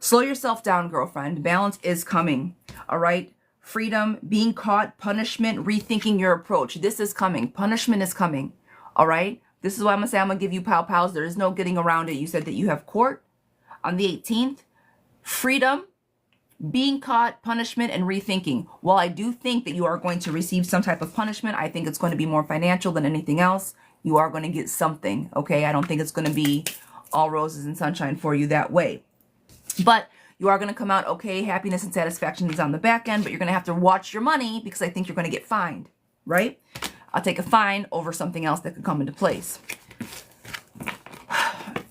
Slow yourself down, girlfriend. Balance is coming, all right? Freedom, being caught, punishment, rethinking your approach. This is coming. Punishment is coming, all right? This is why I'm going to say I'm going to give you pow-pows. There is no getting around it. You said that you have court on the 18th. Freedom, being caught, punishment, and rethinking. While I do think that you are going to receive some type of punishment, I think it's going to be more financial than anything else. You are going to get something, okay? I don't think it's going to be all roses and sunshine for you that way. But you are going to come out okay. Happiness and satisfaction is on the back end, but you're going to have to watch your money because I think you're going to get fined, right? I'll take a fine over something else that could come into place.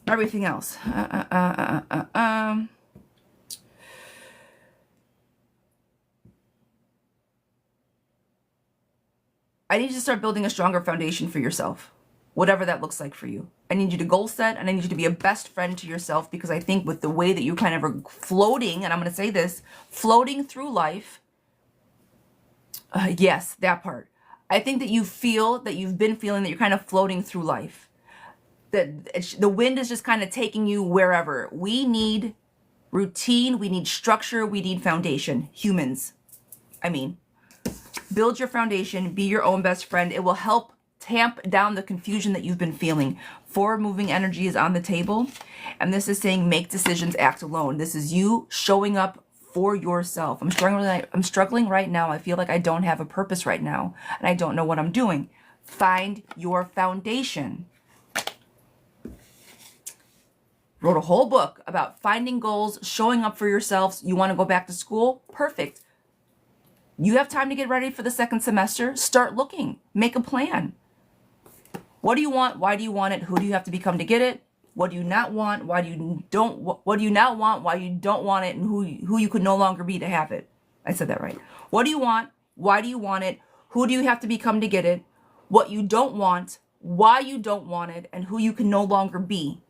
Everything else. I need you to start building a stronger foundation for yourself, whatever that looks like for you. I need you to goal set, and I need you to be a best friend to yourself, because I think with the way that you kind of are floating, and I'm going to say this, floating through life, yes, that part. I think that you've been feeling that you're kind of floating through life. That the wind is just kind of taking you wherever. We need routine, we need structure, we need foundation. Humans. Build your foundation, be your own best friend. It will help tamp down the confusion that you've been feeling. Forward moving energy is on the table, and this is saying make decisions, act alone. This is you showing up for yourself. I'm struggling right now. I feel like I don't have a purpose right now, and I don't know what I'm doing. Find your foundation. Wrote a whole book about finding goals, showing up for yourselves. You want to go back to school? Perfect. You have time to get ready for the second semester. Start looking. Make a plan. What do you want? Why do you want it? Who do you have to become to get it? What do you not want? Why do you don't? What do you not want? Why you don't want it? And who you could no longer be to have it? I said that right. What do you want? Why do you want it? Who do you have to become to get it? What you don't want? Why you don't want it? And who you can no longer be.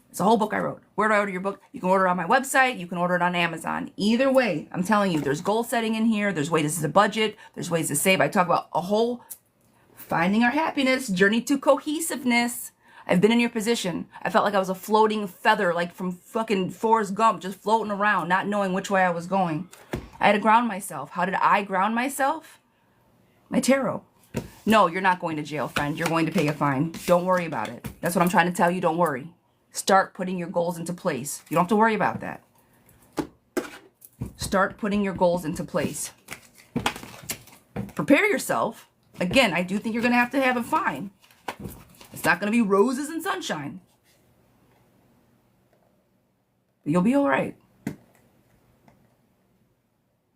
It's a whole book I wrote. Where do I order your book? You can order it on my website. You can order it on Amazon. Either way, I'm telling you, there's goal setting in here. There's ways to budget. There's ways to save. I talk about a whole finding our happiness, journey to cohesiveness. I've been in your position. I felt like I was a floating feather, like from fucking Forrest Gump, just floating around, not knowing which way I was going. I had to ground myself. How did I ground myself? My tarot. No, you're not going to jail, friend. You're going to pay a fine. Don't worry about it. That's what I'm trying to tell you. Don't worry. Start putting your goals into place. You don't have to worry about that. Start putting your goals into place. Prepare yourself. Again, I do think you're going to have a fine. It's not going to be roses and sunshine. But you'll be all right.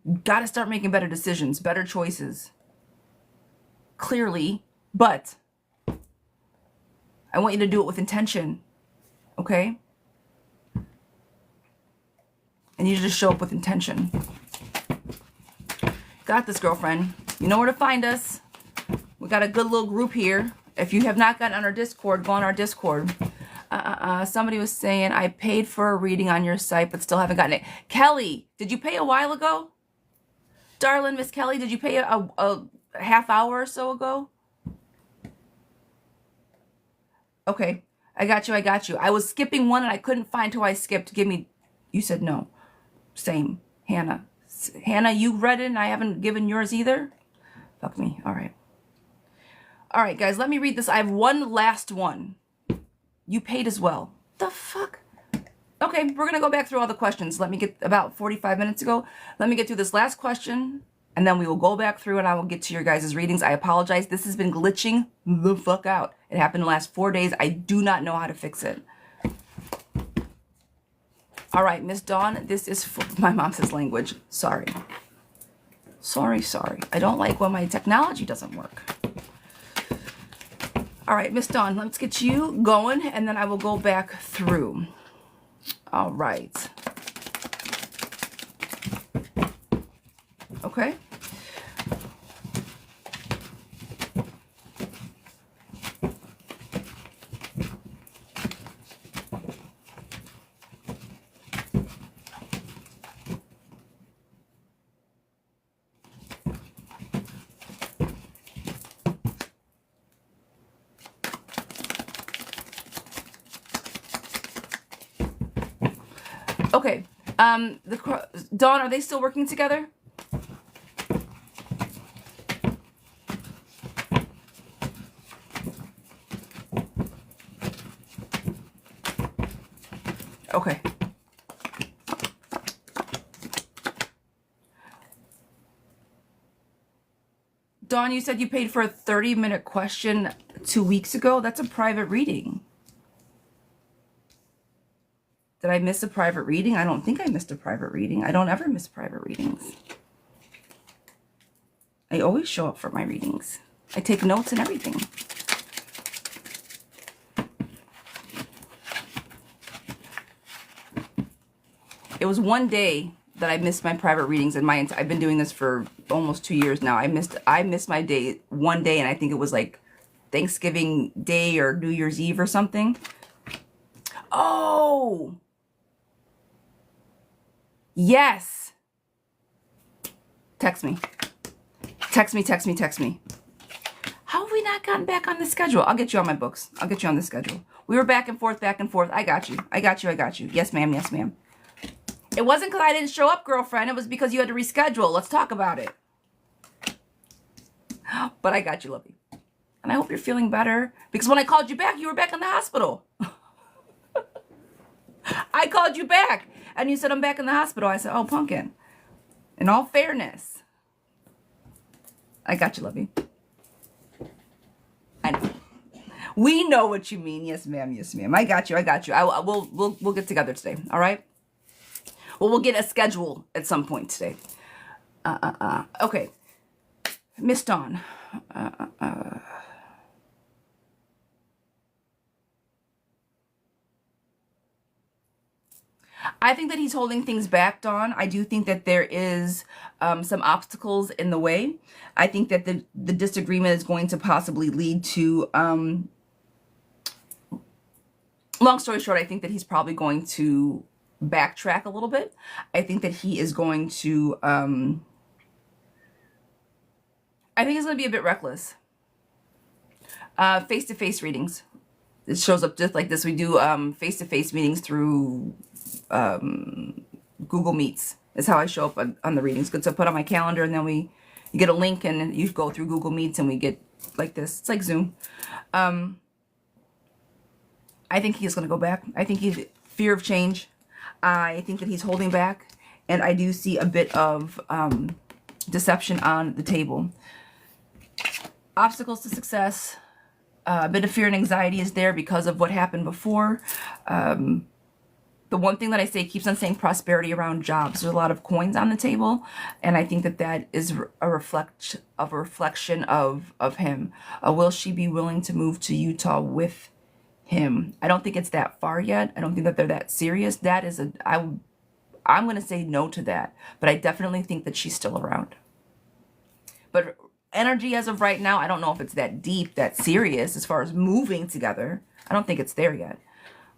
You got to start making better decisions, better choices. Clearly, but I want you to do it with intention, okay? And you just show up with intention. Got this, girlfriend. You know where to find us. We got a good little group here. If you have not gotten on our Discord, go on our Discord. Somebody was saying, I paid for a reading on your site, but still haven't gotten it. Kelly, did you pay a while ago? Darling, Miss Kelly, did you pay a half hour or so ago? Okay, I got you, I got you. I was skipping one and I couldn't find who I skipped. Give me, you said no. Same, Hannah. Hannah, you read it and I haven't given yours either? Fuck me, all right. All right, guys, let me read this. I have one last one. You paid as well. The fuck? Okay, we're going to go back through all the questions. Let me get, about 45 minutes ago, let me get through this last question, and then we will go back through and I will get to your guys' readings. I apologize. This has been glitching the fuck out. It happened the last 4 days. I do not know how to fix it. All right, Miss Dawn, this is for my mom says language. Sorry. Sorry. I don't like when my technology doesn't work. All right, Miss Dawn, let's get you going, and then I will go back through. All right. Okay. Okay, Dawn, are they still working together? Okay. Dawn, you said you paid for a 30-minute question 2 weeks ago. That's a private reading. Did I miss a private reading? I don't think I missed a private reading. I don't ever miss private readings. I always show up for my readings. I take notes and everything. It was one day that I missed my private readings in my I've been doing this for almost 2 years now. I missed my day one day, and I think it was like Thanksgiving Day or New Year's Eve or something. Oh! Yes. Text me. Text me. How have we not gotten back on the schedule? I'll get you on my books. I'll get you on the schedule. We were back and forth. I got you. Yes, ma'am. It wasn't because I didn't show up, girlfriend. It was because you had to reschedule. Let's talk about it. But I got you, lovey. And I hope you're feeling better. Because when I called you back, you were back in the hospital. I called you back. And you said, I'm back in the hospital. I said, oh, pumpkin. In all fairness. I got you, lovey. I know. We know what you mean. Yes, ma'am. I got you. We'll get together today. All right? Well, we'll get a schedule at some point today. Okay. Miss Dawn. I think that he's holding things back, Dawn. I do think that there is some obstacles in the way. I think that the disagreement is going to possibly lead to, long story short, I think that he's probably going to backtrack a little bit. I think that he is going to, I think he's going to be a bit reckless. Face-to-face readings. It shows up just like this. We do face-to-face meetings through Google Meets is how I show up on the readings. Good, so I put on my calendar, and then you get a link, and you go through Google Meets, and we get like this. It's like Zoom. I think he's going to go back. I think he's fear of change. I think that he's holding back, and I do see a bit of deception on the table. Obstacles to success. A bit of fear and anxiety is there because of what happened before. The one thing that I say keeps on saying prosperity around jobs. There's a lot of coins on the table, and I think that that is a reflection of him. Will she be willing to move to Utah with him? I don't think it's that far yet. I don't think that they're that serious. That is I'm going to say no to that, but I definitely think that she's still around. But energy as of right now, I don't know if it's that deep, that serious as far as moving together. I don't think it's there yet.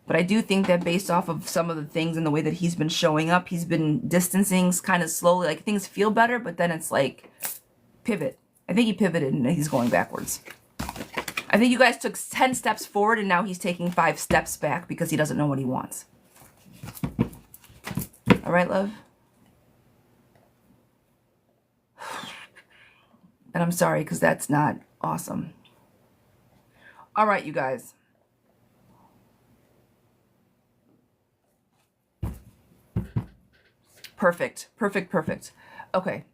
But I do think that based off of some of the things and the way that he's been showing up, he's been distancing kind of slowly. Like things feel better, but then it's like pivot. I think he pivoted and he's going backwards. I think you guys took 10 steps forward and now he's taking 5 steps back because he doesn't know what he wants. All right, love? And I'm sorry because that's not awesome. All right, you guys. Perfect, perfect, perfect. Okay.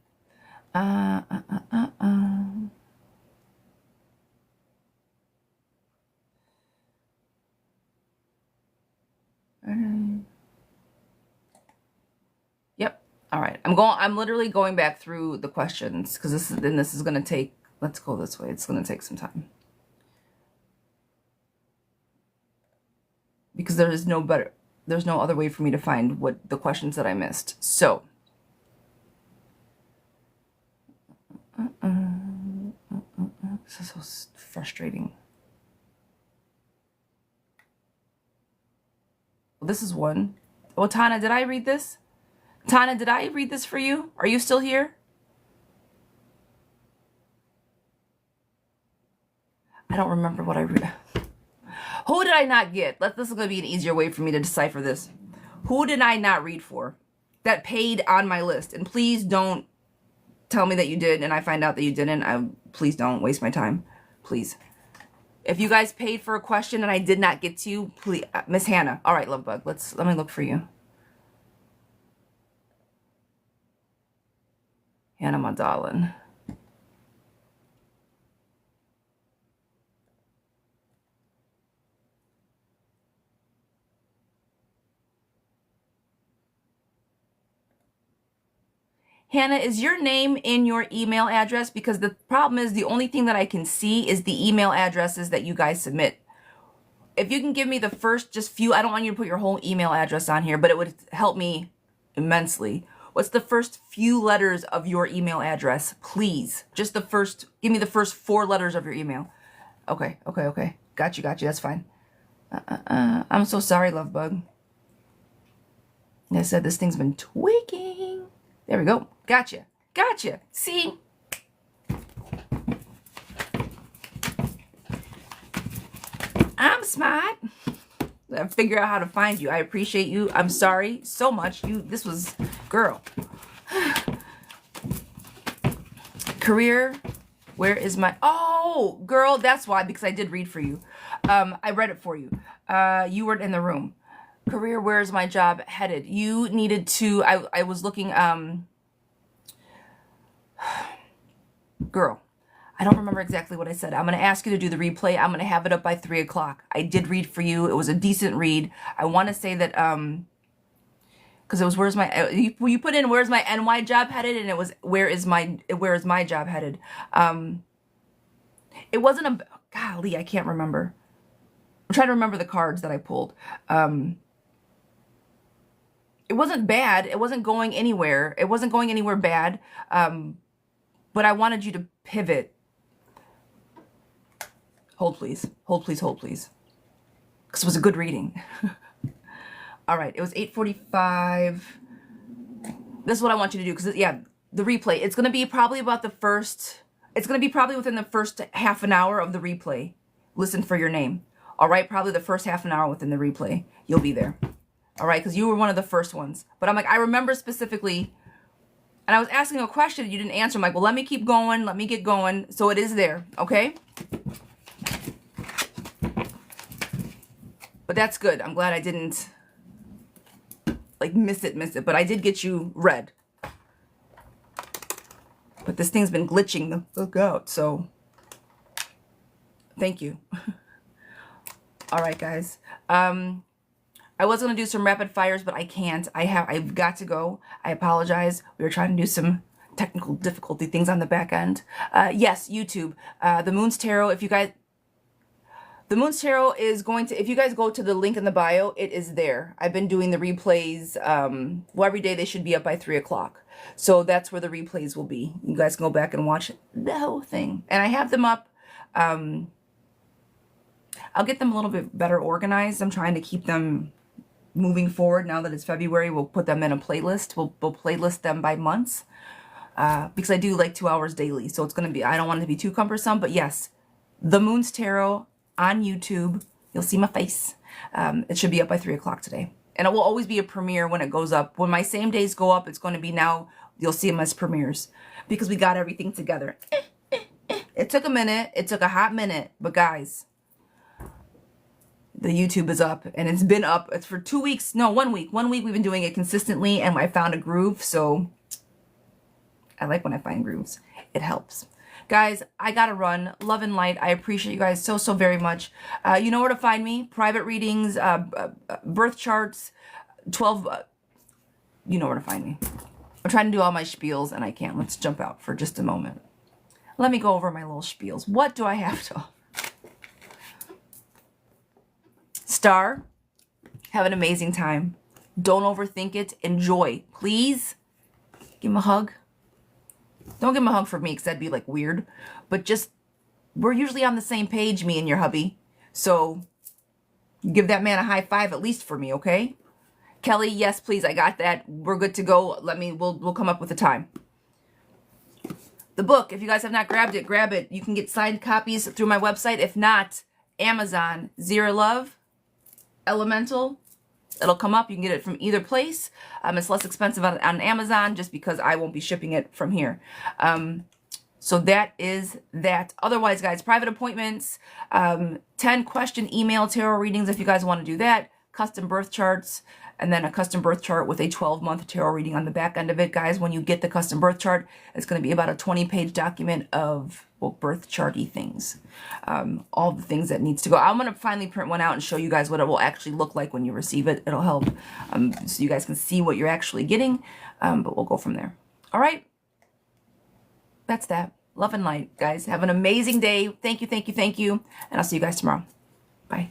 Yep. All right. I'm literally going back through the questions because this is going to take, let's go this way. It's going to take some time. Because there's no other way for me to find what the questions that I missed. So, this is so frustrating. Well, this is one. Oh, Tana, did I read this? Tana, did I read this for you? Are you still here? I don't remember what I read. Who did I not get? This is going to be an easier way for me to decipher this. Who did I not read for that paid on my list? And please don't tell me that you did and I find out that you didn't. Please don't waste my time. Please. If you guys paid for a question and I did not get to you, please. Miss Hannah. All right, love bug. Let me look for you. Hannah, my darling. Hannah, is your name in your email address? Because the problem is the only thing that I can see is the email addresses that you guys submit. If you can give me the first just few, I don't want you to put your whole email address on here, but it would help me immensely. What's the first few letters of your email address, please? Just the first, give me the first 4 letters of your email. Okay. Got you. That's fine. I'm so sorry, love bug. Like I said, this thing's been tweaking. There we go. Gotcha. See? I'm smart. I figure out how to find you. I appreciate you. I'm sorry so much. This was, girl. Career. Where is my, oh, girl, that's why, because I did read for you. I read it for you. You weren't in the room. Career, where is my job headed? You needed to, I was looking, girl, I don't remember exactly what I said. I'm going to ask you to do the replay. I'm going to have it up by 3 o'clock. I did read for you. It was a decent read. I want to say that, because it was, where's my, you put in, where's my NY job headed? And it was, where is my job headed? It wasn't a, golly, I can't remember. I'm trying to remember the cards that I pulled. It wasn't bad. It wasn't going anywhere. It wasn't going anywhere bad. But I wanted you to pivot. Hold, please. Hold, please. Because it was a good reading. All right. It was 8:45. This is what I want you to do. Because, yeah, the replay. It's going to be probably about the first. It's going to be probably within the first half an hour of the replay. Listen for your name. All right. Probably the first half an hour within the replay. You'll be there. All right, because you were one of the first ones. But I'm like, I remember specifically, and I was asking a question, you didn't answer. I'm like, well, let me keep going. Let me get going. So it is there, okay? But that's good. I'm glad I didn't, like, miss it. But I did get you read. But this thing's been glitching the fuck out, so. Thank you. All right, guys. I was going to do some rapid fires, but I can't. I've got to go. I apologize. We were trying to do some technical difficulty things on the back end. Yes, YouTube. The Moon's Tarot, the Moon's Tarot is going to, if you guys go to the link in the bio, it is there. I've been doing the replays. Well, every day they should be up by 3 o'clock. So that's where the replays will be. You guys can go back and watch the whole thing. And I have them up. I'll get them a little bit better organized. I'm trying to keep them moving forward. Now that it's February, we'll put them in a playlist. We'll playlist them by months. Because I do like 2 hours daily. So it's going to be, I don't want it to be too cumbersome. But yes, the Moon's Tarot on YouTube. You'll see my face. It should be up by 3 o'clock today. And it will always be a premiere when it goes up. When my same days go up, it's going to be now, you'll see them as premieres. Because we got everything together. It took a minute. It took a hot minute. But guys, the YouTube is up. And it's been up. It's for 2 weeks. No, 1 week. 1 week we've been doing it consistently. And I found a groove. So I like when I find grooves. It helps. Guys, I gotta run. Love and light. I appreciate you guys so very much. You know where to find me. Private readings, birth charts, 12... you know where to find me. I'm trying to do all my spiels and I can't. Let's jump out for just a moment. Let me go over my little spiels. What do I have to offer? Star, have an amazing time. Don't overthink it. Enjoy. Please give him a hug. Don't give him a hug for me because that'd be like weird. But just, we're usually on the same page, me and your hubby. So give that man a high five at least for me, okay? Kelly, yes, please. I got that. We're good to go. We'll come up with a time. The book, if you guys have not grabbed it, grab it. You can get signed copies through my website. If not, Amazon, Zira Love, Elemental. It'll come up. You can get it from either place. It's less expensive on Amazon just because I won't be shipping it from here. So that is that. Otherwise, guys, private appointments, 10-question email tarot readings if you guys want to do that, custom birth charts, and then a custom birth chart with a 12-month tarot reading on the back end of it. Guys, when you get the custom birth chart, it's going to be about a 20-page document of, well, birth charty things. All the things that needs to go. I'm going to finally print one out and show you guys what it will actually look like when you receive it. It'll help so you guys can see what you're actually getting. But we'll go from there. All right? That's that. Love and light, guys. Have an amazing day. Thank you, thank you, thank you. And I'll see you guys tomorrow. Bye.